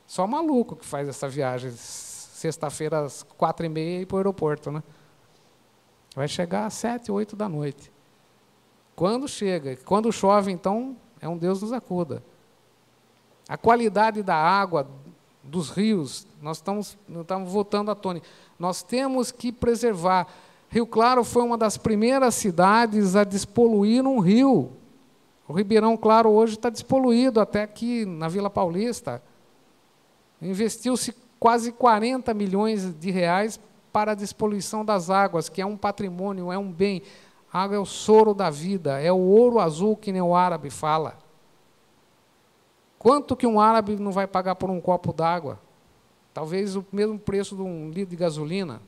Só maluco que faz essa viagem, sexta-feira às 4h30 e ir para o aeroporto, né? Vai chegar às 7, 8 da noite. Quando chega, quando chove, então, é um Deus nos acuda. A qualidade da água, dos rios, nós estamos voltando à tona. Nós temos que preservar. Rio Claro foi uma das primeiras cidades a despoluir um rio. O Ribeirão Claro hoje está despoluído, até aqui na Vila Paulista. Investiu-se quase 40 milhões de reais para a despoluição das águas, que é um patrimônio, é um bem. A água é o soro da vida, é o ouro azul que nem o árabe fala. Quanto que um árabe não vai pagar por um copo d'água? Talvez o mesmo preço de um litro de gasolina.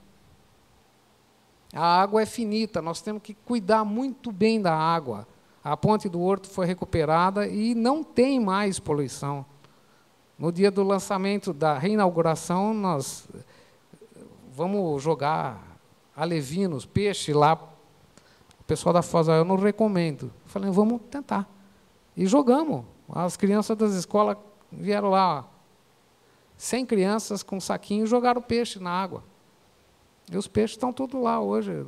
A água é finita, nós temos que cuidar muito bem da água. A ponte do Horto foi recuperada e não tem mais poluição. No dia do lançamento, da reinauguração, nós vamos jogar alevinos, peixe lá. O pessoal da Foz, eu não recomendo. Eu falei, vamos tentar. E jogamos. As crianças das escolas vieram lá, 100 crianças com saquinho, e jogaram peixe na água. E os peixes estão todos lá hoje,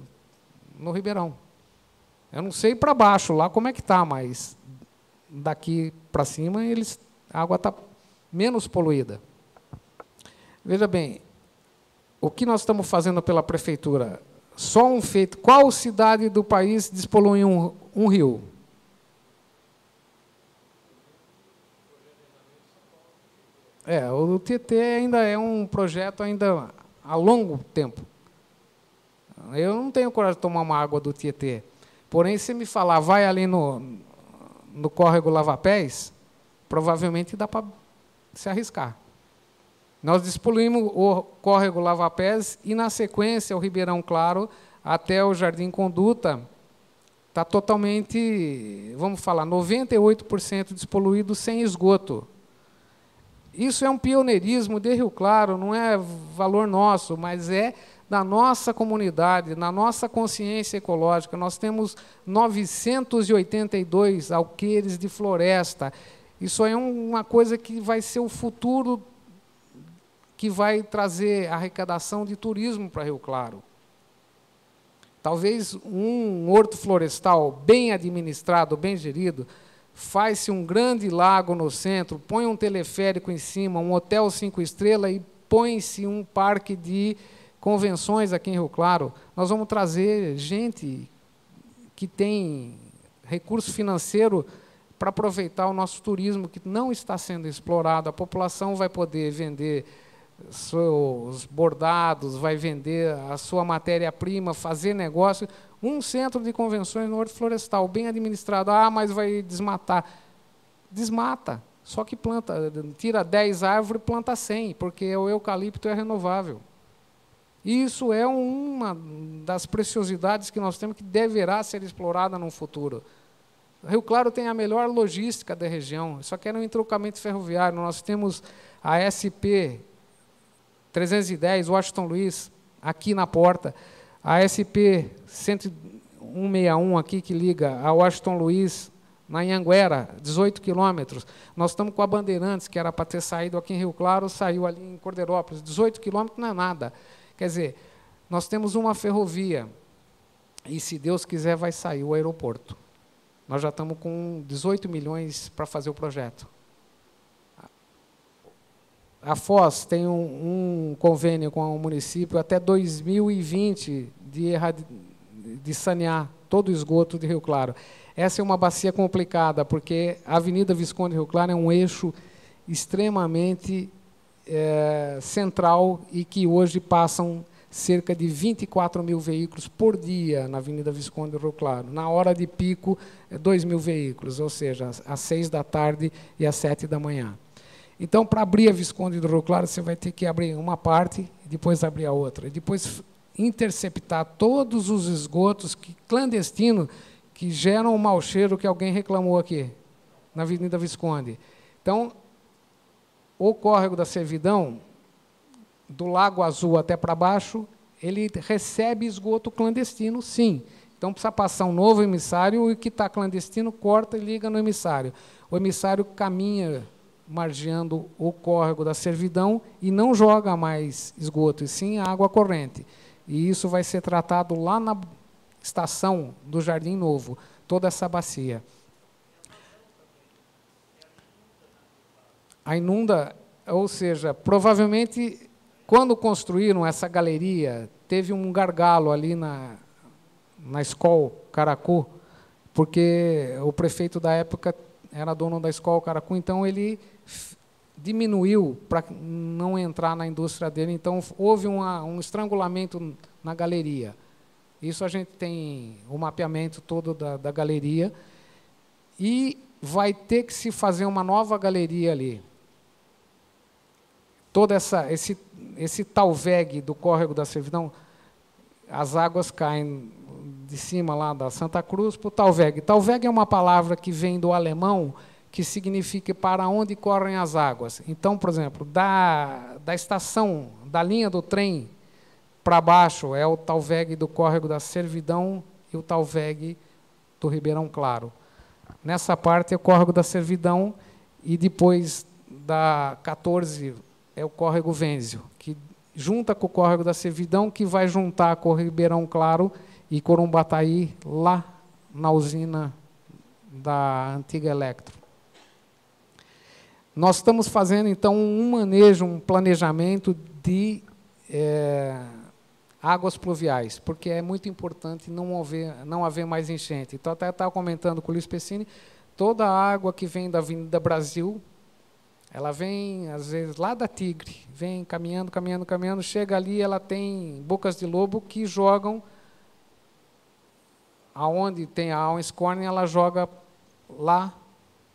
no Ribeirão. Eu não sei para baixo lá como é que está, mas daqui para cima a água está menos poluída. Veja bem, o que nós estamos fazendo pela prefeitura? Só um feito. Qual cidade do país despolui um rio? O Tietê ainda é um projeto ainda a longo tempo. Eu não tenho coragem de tomar uma água do Tietê. Porém, se me falar, vai ali no córrego Lava-Pés, provavelmente dá para se arriscar. Nós despoluímos o córrego Lava-Pés e, na sequência, o Ribeirão Claro, até o Jardim Conduta, está totalmente, vamos falar, 98% despoluído sem esgoto. Isso é um pioneirismo de Rio Claro, não é valor nosso, mas é da nossa comunidade, na nossa consciência ecológica. Nós temos 982 alqueires de floresta. Isso é uma coisa que vai ser o futuro, que vai trazer arrecadação de turismo para Rio Claro. Talvez um horto florestal bem administrado, bem gerido, faz-se um grande lago no centro, põe um teleférico em cima, um hotel 5 estrelas e põe-se um parque de convenções aqui em Rio Claro, nós vamos trazer gente que tem recurso financeiro para aproveitar o nosso turismo, que não está sendo explorado. A população vai poder vender seus bordados, vai vender a sua matéria-prima, fazer negócio. Um centro de convenções no Horto Florestal, bem administrado. Ah, mas vai desmatar. Desmata, só que planta, tira 10 árvores e planta 100, porque o eucalipto é renovável. Isso é uma das preciosidades que nós temos, que deverá ser explorada no futuro. Rio Claro tem a melhor logística da região, só que é no entroncamento ferroviário. Nós temos a SP 310, Washington Luiz, aqui na porta, a SP 161 aqui, que liga a Washington Luiz, na Anhanguera, 18 quilômetros. Nós estamos com a Bandeirantes, que era para ter saído aqui em Rio Claro, saiu ali em Cordeirópolis. 18 quilômetros não é nada. Quer dizer, nós temos uma ferrovia, e, se Deus quiser, vai sair o aeroporto. Nós já estamos com 18 milhões para fazer o projeto. A Foz tem um convênio com o município até 2020 de sanear todo o esgoto de Rio Claro. Essa é uma bacia complicada, porque a Avenida Visconde Rio Claro é um eixo extremamente central, e que hoje passam cerca de 24 mil veículos por dia na Avenida Visconde Rio Claro. Na hora de pico, 2 mil veículos, ou seja, às 6 da tarde e às 7 da manhã. Então, para abrir a Visconde do Rio Claro, você vai ter que abrir uma parte, e depois abrir a outra, e depois interceptar todos os esgotos clandestinos que geram o mau cheiro que alguém reclamou aqui, na Avenida Visconde. Então, o córrego da Servidão, do Lago Azul até para baixo, ele recebe esgoto clandestino, sim. Então, precisa passar um novo emissário, e o que está clandestino corta e liga no emissário. O emissário caminha margeando o córrego da Servidão e não joga mais esgoto, e sim água corrente. E isso vai ser tratado lá na estação do Jardim Novo, toda essa bacia. A inunda, ou seja, provavelmente, quando construíram essa galeria, teve um gargalo ali na Escola Caracu, porque o prefeito da época era dono da Escola Caracu, então ele diminuiu para não entrar na indústria dele, então houve um estrangulamento na galeria. Isso a gente tem o mapeamento todo da galeria, e vai ter que se fazer uma nova galeria ali. Todo esse talveg do córrego da Servidão, as águas caem de cima lá da Santa Cruz para o talveg. Talveg é uma palavra que vem do alemão, que significa para onde correm as águas. Então, por exemplo, da estação, da linha do trem para baixo, é o talveg do córrego da Servidão e o talveg do Ribeirão Claro. Nessa parte é o córrego da Servidão, e depois da 14 é o córrego Venzio, que junta com o córrego da Servidão, que vai juntar com o Ribeirão Claro e Corumbataí, lá na usina da antiga Electro. Nós estamos fazendo, então, um manejo, um planejamento de águas pluviais, porque é muito importante não haver mais enchente. Então, até estava comentando com o Luiz Pessini, toda a água que vem da Avenida Brasil, ela vem, às vezes, lá da Tigre, vem caminhando, caminhando, caminhando, chega ali, ela tem bocas de lobo que jogam, aonde tem a Auenskorn, ela joga lá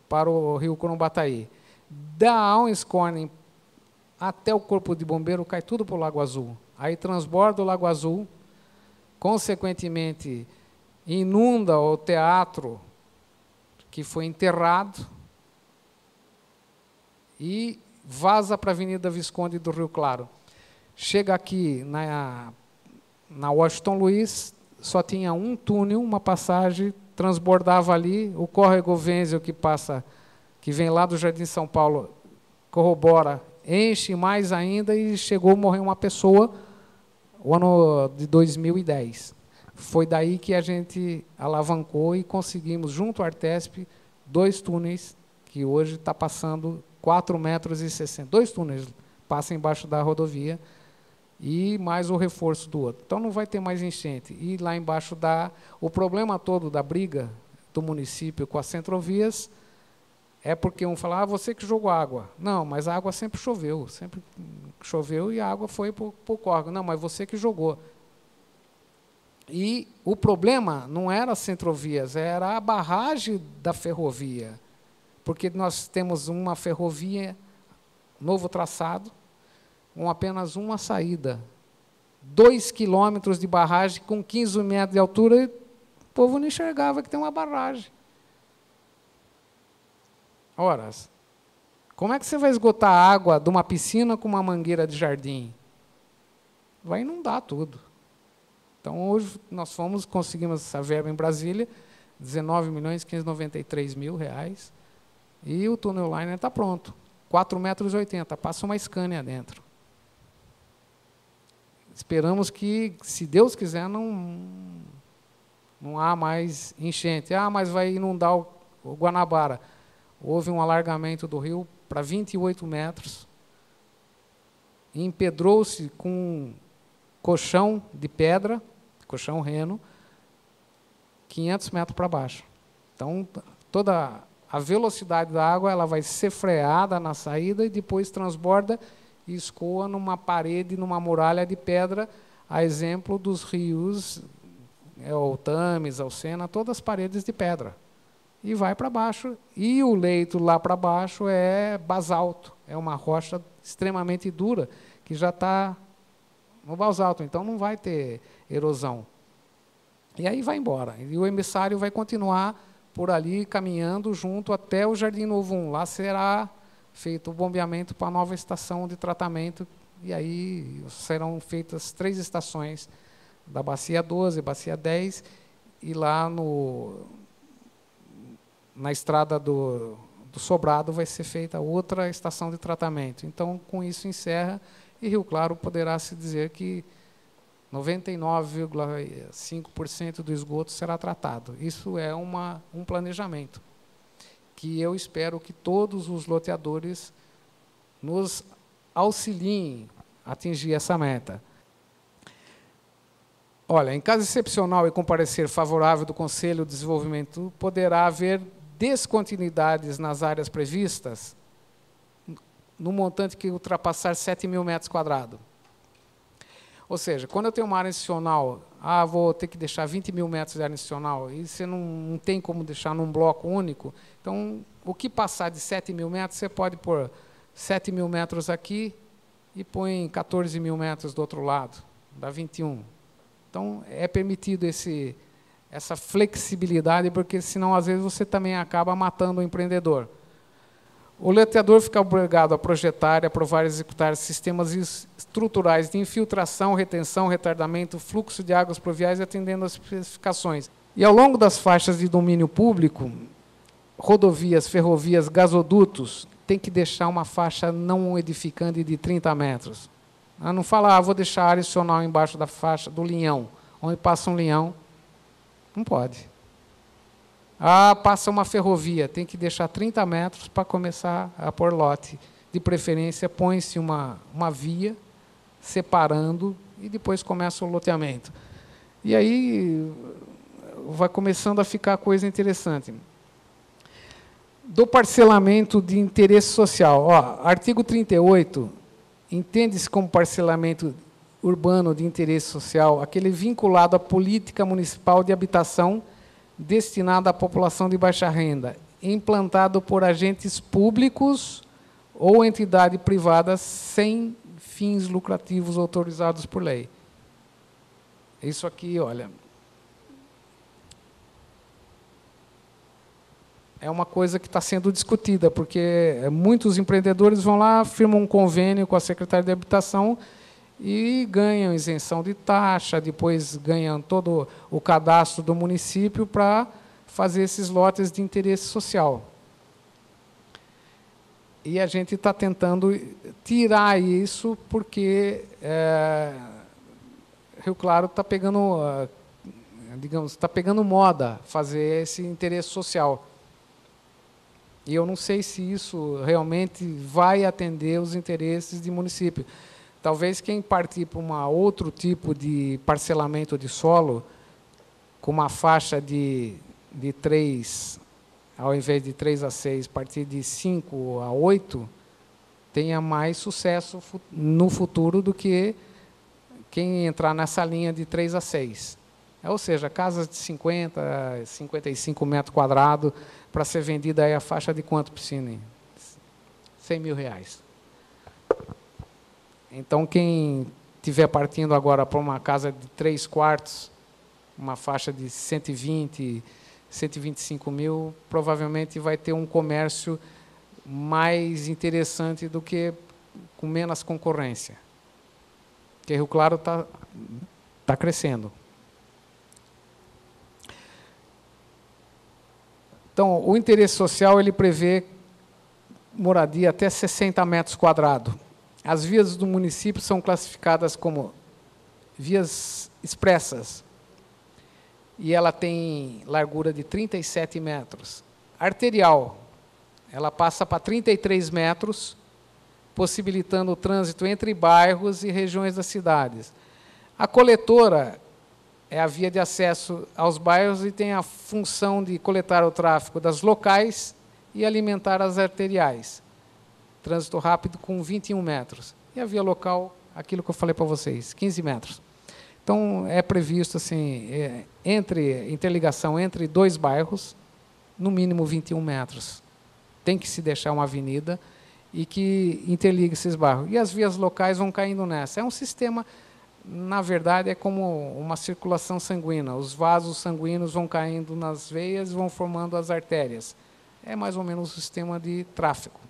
para o rio Corumbataí. Da Auenskorn até o Corpo de Bombeiro, cai tudo para o Lago Azul. Aí transborda o Lago Azul, consequentemente, inunda o teatro que foi enterrado, e vaza para a Avenida Visconde do Rio Claro. Chega aqui na Washington Luiz, só tinha um túnel, uma passagem, transbordava ali, o córrego Venzio que vem lá do Jardim São Paulo, corrobora, enche mais ainda, e chegou a morrer uma pessoa o ano de 2010. Foi daí que a gente alavancou e conseguimos, junto ao Artesp, 2 túneis, que hoje está passando 4,60 metros, 2 túneis passa embaixo da rodovia, e mais o reforço do outro. Então, não vai ter mais enchente. E lá embaixo o problema todo da briga do município com as Centrovias é porque um fala, você que jogou água. Não, mas a água sempre choveu e a água foi para o córrego. Não, mas você que jogou. E o problema não era as Centrovias, era a barragem da ferrovia, porque nós temos uma ferrovia, novo traçado, com apenas uma saída. 2 quilômetros de barragem com 15 metros de altura, e o povo não enxergava que tem uma barragem. Ora, como é que você vai esgotar a água de uma piscina com uma mangueira de jardim? Vai inundar tudo. Então, hoje, nós conseguimos essa verba em Brasília, R$19.593.000, e o túnel liner está pronto. 4,80 metros, passa uma Scania dentro. Esperamos que, se Deus quiser, não há mais enchente. Mas vai inundar o Guanabara. Houve um alargamento do rio para 28 metros, e empedrou-se com colchão de pedra, colchão reno, 500 metros para baixo. Então, toda a velocidade da água ela vai ser freada na saída e depois transborda e escoa numa parede, numa muralha de pedra, a exemplo dos rios, o Tames, o Sena, todas as paredes de pedra. E vai para baixo. E o leito lá para baixo é basalto, é uma rocha extremamente dura, que já está no basalto, então não vai ter erosão. E aí vai embora. E o emissário vai continuar por ali, caminhando junto até o Jardim Novo 1. Lá será feito o bombeamento para a nova estação de tratamento, e aí serão feitas 3 estações, da Bacia 12, Bacia 10, e lá na estrada do Sobrado vai ser feita outra estação de tratamento. Então, com isso encerra, e Rio Claro poderá se dizer que 99,5% do esgoto será tratado. Isso é um planejamento, que eu espero que todos os loteadores nos auxiliem a atingir essa meta. Olha, em caso excepcional e com parecer favorável do Conselho de Desenvolvimento, poderá haver descontinuidades nas áreas previstas no montante que ultrapassar 7.000 metros quadrados. Ou seja, quando eu tenho uma área institucional, vou ter que deixar 20.000 metros de área institucional, e você não tem como deixar num bloco único, então, o que passar de 7.000 metros, você pode pôr 7.000 metros aqui e põe 14.000 metros do outro lado, dá 21. Então, é permitido essa flexibilidade, porque senão, às vezes, você também acaba matando o empreendedor. O loteador fica obrigado a projetar, aprovar e executar sistemas estruturais de infiltração, retenção, retardamento, fluxo de águas pluviais, atendendo às especificações. E, ao longo das faixas de domínio público, rodovias, ferrovias, gasodutos, tem que deixar uma faixa não edificante de 30 metros. Não fala, vou deixar a área adicional embaixo da faixa do linhão, onde passa um linhão. Não pode. Passa uma ferrovia, tem que deixar 30 metros para começar a pôr lote. De preferência, põe-se uma via, separando, e depois começa o loteamento. E aí vai começando a ficar coisa interessante. Do parcelamento de interesse social. Artigo 38, entende-se como parcelamento urbano de interesse social aquele vinculado à política municipal de habitação destinada à população de baixa renda, implantado por agentes públicos ou entidade privada sem fins lucrativos autorizados por lei. Isso aqui, olha, é uma coisa que está sendo discutida, porque muitos empreendedores vão lá, firmam um convênio com a Secretaria de Habitação e ganham isenção de taxa, depois ganham todo o cadastro do município para fazer esses lotes de interesse social. E a gente está tentando tirar isso, porque Rio Claro está pegando, digamos, está pegando moda fazer esse interesse social. E eu não sei se isso realmente vai atender os interesses de município. Talvez quem partir para um outro tipo de parcelamento de solo, com uma faixa de 3, ao invés de 3 a 6, partir de 5 a 8, tenha mais sucesso no futuro do que quem entrar nessa linha de 3 a 6. Ou seja, casas de 50, 55 metros quadrados, para ser vendida aí a faixa de quanto, Piscine? R$100 mil. Então, quem estiver partindo agora para uma casa de 3 quartos, uma faixa de 120, 125 mil, provavelmente vai ter um comércio mais interessante do que com menos concorrência. Porque Rio Claro tá crescendo. Então, o interesse social ele prevê moradia até 60 metros quadrados. As vias do município são classificadas como vias expressas, e ela tem largura de 37 metros. Arterial, ela passa para 33 metros, possibilitando o trânsito entre bairros e regiões das cidades. A coletora é a via de acesso aos bairros e tem a função de coletar o tráfego das locais e alimentar as arteriais. Trânsito rápido com 21 metros. E a via local, aquilo que eu falei para vocês, 15 metros. Então, é previsto assim, interligação entre 2 bairros, no mínimo 21 metros. Tem que se deixar uma avenida e que interligue esses bairros. E as vias locais vão caindo nessa. É um sistema, na verdade, é como uma circulação sanguínea. Os vasos sanguíneos vão caindo nas veias e vão formando as artérias. É mais ou menos o sistema de tráfego.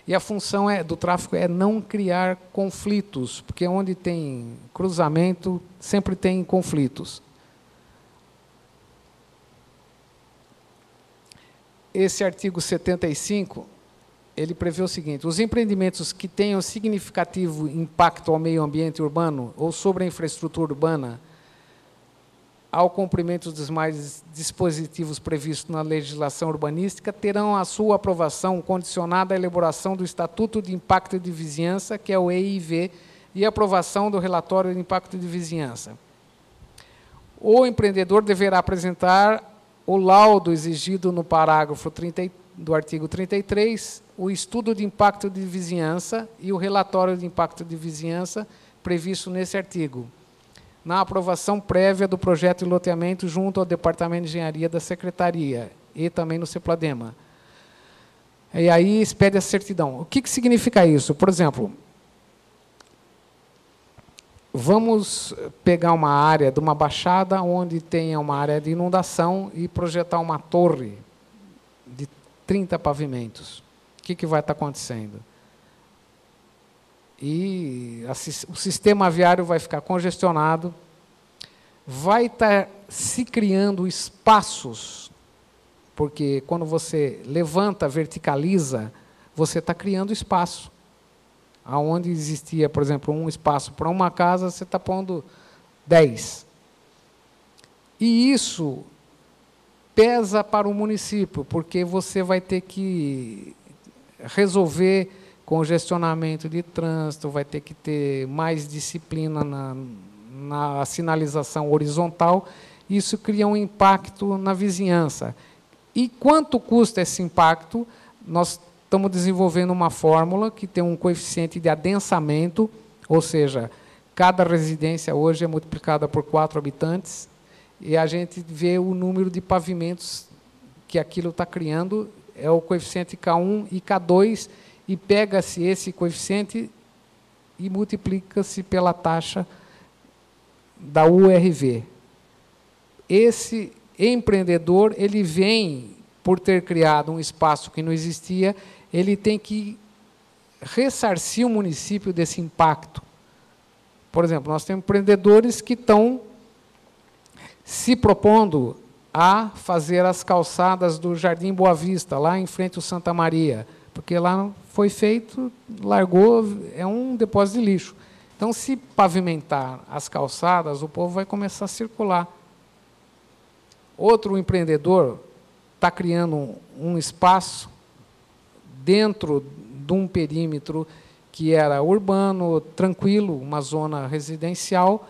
E a função do tráfego é não criar conflitos, porque onde tem cruzamento, sempre tem conflitos. Esse artigo 75, ele prevê o seguinte: os empreendimentos que tenham significativo impacto ao meio ambiente urbano ou sobre a infraestrutura urbana, ao cumprimento dos demais dispositivos previstos na legislação urbanística, terão a sua aprovação condicionada à elaboração do Estatuto de Impacto de Vizinhança, que é o EIV, e aprovação do relatório de impacto de vizinhança. O empreendedor deverá apresentar o laudo exigido no parágrafo 30 do artigo 33, o estudo de impacto de vizinhança e o relatório de impacto de vizinhança previsto nesse artigo, na aprovação prévia do projeto de loteamento junto ao Departamento de Engenharia da Secretaria e também no CEPLADEMA. E aí expede a certidão. O que significa isso? Por exemplo, vamos pegar uma área de uma baixada onde tenha uma área de inundação e projetar uma torre de 30 pavimentos. O que vai estar acontecendo? E o sistema viário vai ficar congestionado, vai estar se criando espaços, porque quando você levanta, verticaliza, você está criando espaço. Aonde existia, por exemplo, um espaço para uma casa, você está pondo 10. E isso pesa para o município, porque você vai ter que resolver congestionamento de trânsito, vai ter que ter mais disciplina na sinalização horizontal, isso cria um impacto na vizinhança. E quanto custa esse impacto? Nós estamos desenvolvendo uma fórmula que tem um coeficiente de adensamento, ou seja, cada residência hoje é multiplicada por 4 habitantes, e a gente vê o número de pavimentos que aquilo está criando, é o coeficiente K1 e K2, e pega-se esse coeficiente e multiplica-se pela taxa da URV. Esse empreendedor, ele vem, por ter criado um espaço que não existia, ele tem que ressarcir o município desse impacto. Por exemplo, nós temos empreendedores que estão se propondo a fazer as calçadas do Jardim Boa Vista, lá em frente ao Santa Maria, porque lá foi feito, largou, é um depósito de lixo. Então, se pavimentar as calçadas, o povo vai começar a circular. Outro empreendedor está criando um espaço dentro de um perímetro que era urbano, tranquilo, uma zona residencial,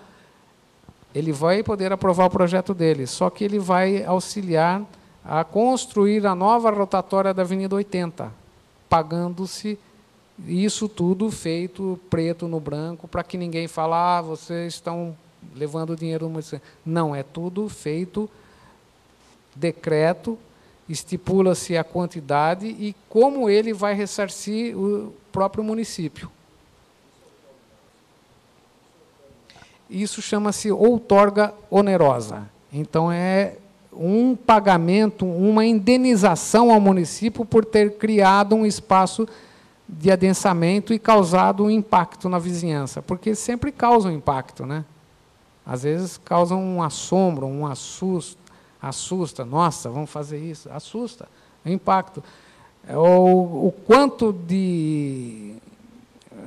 ele vai poder aprovar o projeto dele, só que ele vai auxiliar a construir a nova rotatória da Avenida 80, pagando-se isso tudo feito preto no branco, para que ninguém fale, vocês estão levando dinheiro. Não, é tudo feito decreto, estipula-se a quantidade e como ele vai ressarcir o próprio município. Isso chama-se outorga onerosa. Então, é um pagamento, uma indenização ao município por ter criado um espaço de adensamento e causado um impacto na vizinhança, porque sempre causa um impacto, né? Às vezes causa um assombro, um assusta, nossa, vamos fazer isso, assusta, o impacto. O quanto de...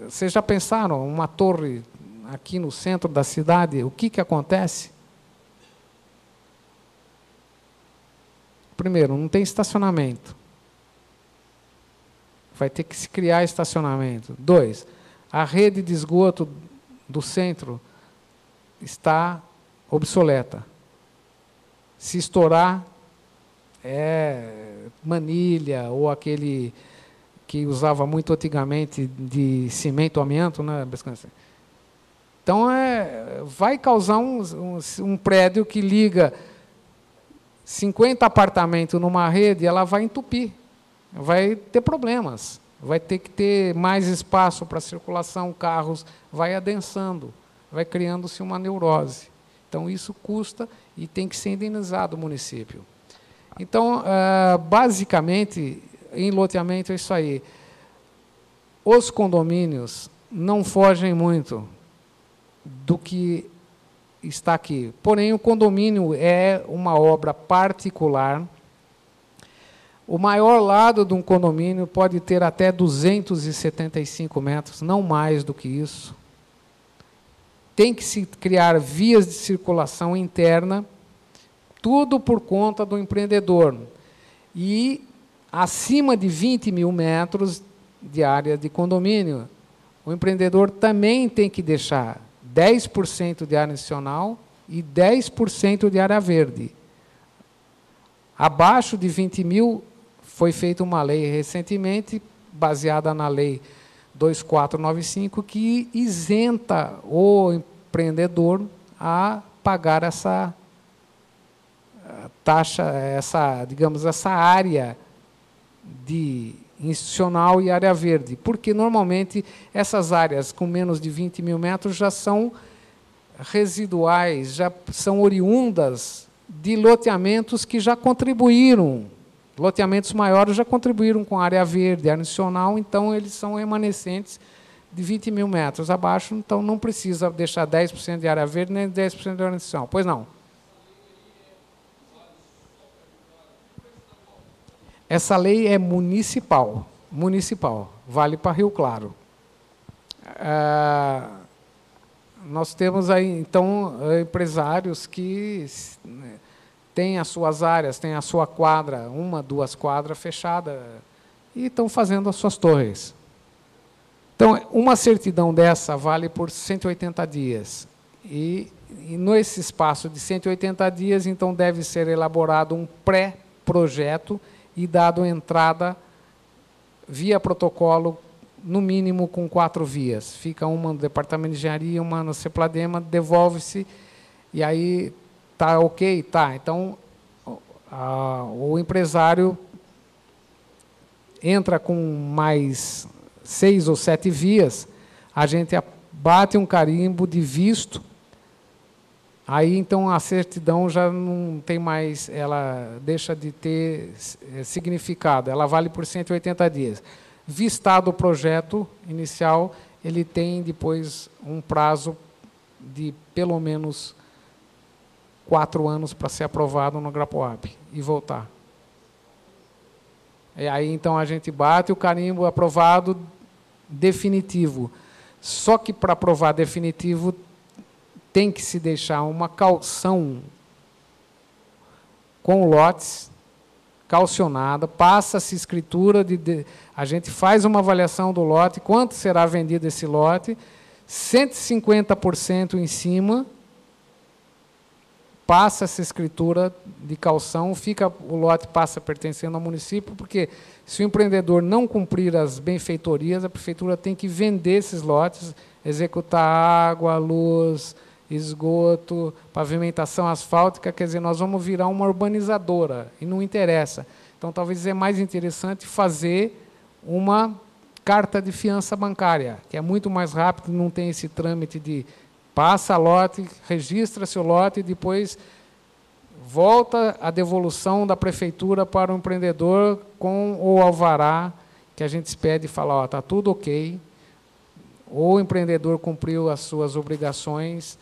Vocês já pensaram, uma torre aqui no centro da cidade, o que acontece? Primeiro, não tem estacionamento. Vai ter que se criar estacionamento. 2, a rede de esgoto do centro está obsoleta. Se estourar, é manilha, ou aquele que usava muito antigamente de cimento amianto, né? Então, vai causar um prédio que liga 50 apartamentos numa rede, ela vai entupir, vai ter problemas, vai ter que ter mais espaço para circulação, carros, vai adensando, vai criando-se uma neurose. Então, isso custa e tem que ser indenizado o município. Então, basicamente, em loteamento é isso aí. Os condomínios não fogem muito do que está aqui. Porém, o condomínio é uma obra particular. O maior lado de um condomínio pode ter até 275 metros, não mais do que isso. Tem que se criar vias de circulação interna, tudo por conta do empreendedor. E acima de 20 mil metros de área de condomínio, o empreendedor também tem que deixar 10% de área adicional e 10% de área verde. Abaixo de 20 mil, foi feita uma lei recentemente, baseada na lei 2495, que isenta o empreendedor a pagar essa taxa, digamos, essa área de institucional e área verde, porque normalmente essas áreas com menos de 20 mil metros já são residuais, já são oriundas de loteamentos que já contribuíram, loteamentos maiores já contribuíram com área verde, área institucional, então eles são remanescentes de 20 mil metros abaixo, então não precisa deixar 10% de área verde nem 10% de área institucional. Pois não? Essa lei é municipal, vale para Rio Claro. Nós temos aí, então, empresários que têm as suas áreas, têm a sua quadra, 1, 2 quadras fechadas, e estão fazendo as suas torres. Então, uma certidão dessa vale por 180 dias. E nesse espaço de 180 dias, então, deve ser elaborado um pré-projeto e dado entrada via protocolo, no mínimo com 4 vias. Fica uma no Departamento de Engenharia, uma no CEPLADEMA, devolve-se, e aí está ok? Tá. Então, o empresário entra com mais 6 ou 7 vias, a gente bate um carimbo de visto, aí, então, a certidão já não tem mais, ela deixa de ter significado, ela vale por 180 dias. Vistado o projeto inicial, ele tem, depois, um prazo de, pelo menos, 4 anos para ser aprovado no Grapoab e voltar. E aí, então, a gente bate o carimbo aprovado definitivo. Só que, para aprovar definitivo, tem que se deixar uma caução com lotes, calcionada, passa-se escritura, a gente faz uma avaliação do lote, quanto será vendido esse lote, 150% em cima, passa essa escritura de calção, o lote passa pertencendo ao município, porque se o empreendedor não cumprir as benfeitorias, a prefeitura tem que vender esses lotes, executar água, luz, esgoto, pavimentação asfáltica, quer dizer, nós vamos virar uma urbanizadora, e não interessa. Então, talvez é mais interessante fazer uma carta de fiança bancária, que é muito mais rápido, não tem esse trâmite de passa lote, registra seu lote e depois volta a devolução da prefeitura para o empreendedor com o alvará, que a gente pede e fala, ó, está tudo ok, o empreendedor cumpriu as suas obrigações,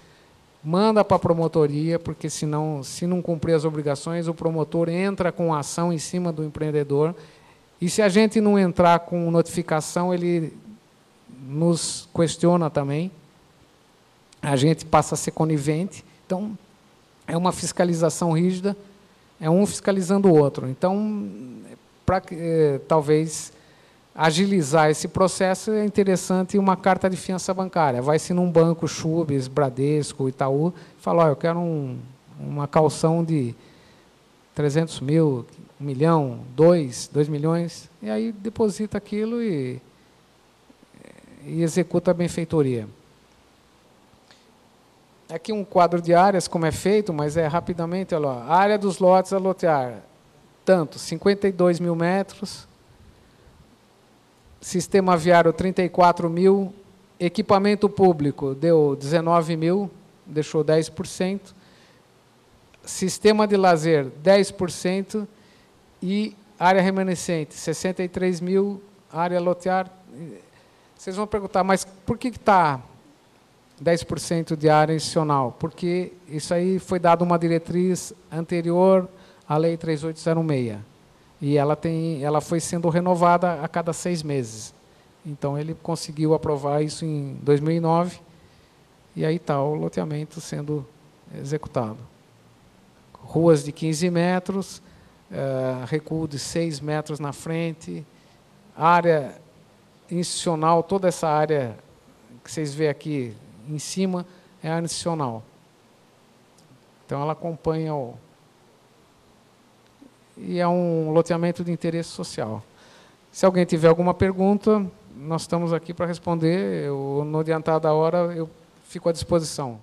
manda para a promotoria, porque senão, se não cumprir as obrigações, o promotor entra com ação em cima do empreendedor, e se a gente não entrar com notificação, ele nos questiona também, a gente passa a ser conivente, então é uma fiscalização rígida, é um fiscalizando o outro. Então, para talvez agilizar esse processo, é interessante uma carta de fiança bancária. Vai-se num banco, Chubes, Bradesco, Itaú, e fala, ó, eu quero uma calção de 300 mil, 1 milhão, 2 milhões, e aí deposita aquilo e executa a benfeitoria. Aqui um quadro de áreas, como é feito, mas é rapidamente, olha lá, área dos lotes a lotear, tanto, 52 mil metros, sistema viário 34 mil, equipamento público deu 19 mil, deixou 10%, sistema de lazer 10% e área remanescente 63 mil, área lotear. Vocês vão perguntar, mas por que está 10% de área institucional? Porque isso aí foi dado uma diretriz anterior à Lei 3806. E ela foi sendo renovada a cada 6 meses. Então, ele conseguiu aprovar isso em 2009, e aí está o loteamento sendo executado. Ruas de 15 metros, recuo de 6 metros na frente, área institucional, toda essa área que vocês veem aqui em cima é a área institucional. Então, ela acompanha e é um loteamento de interesse social. Se alguém tiver alguma pergunta, nós estamos aqui para responder. No adiantado da hora, eu fico à disposição.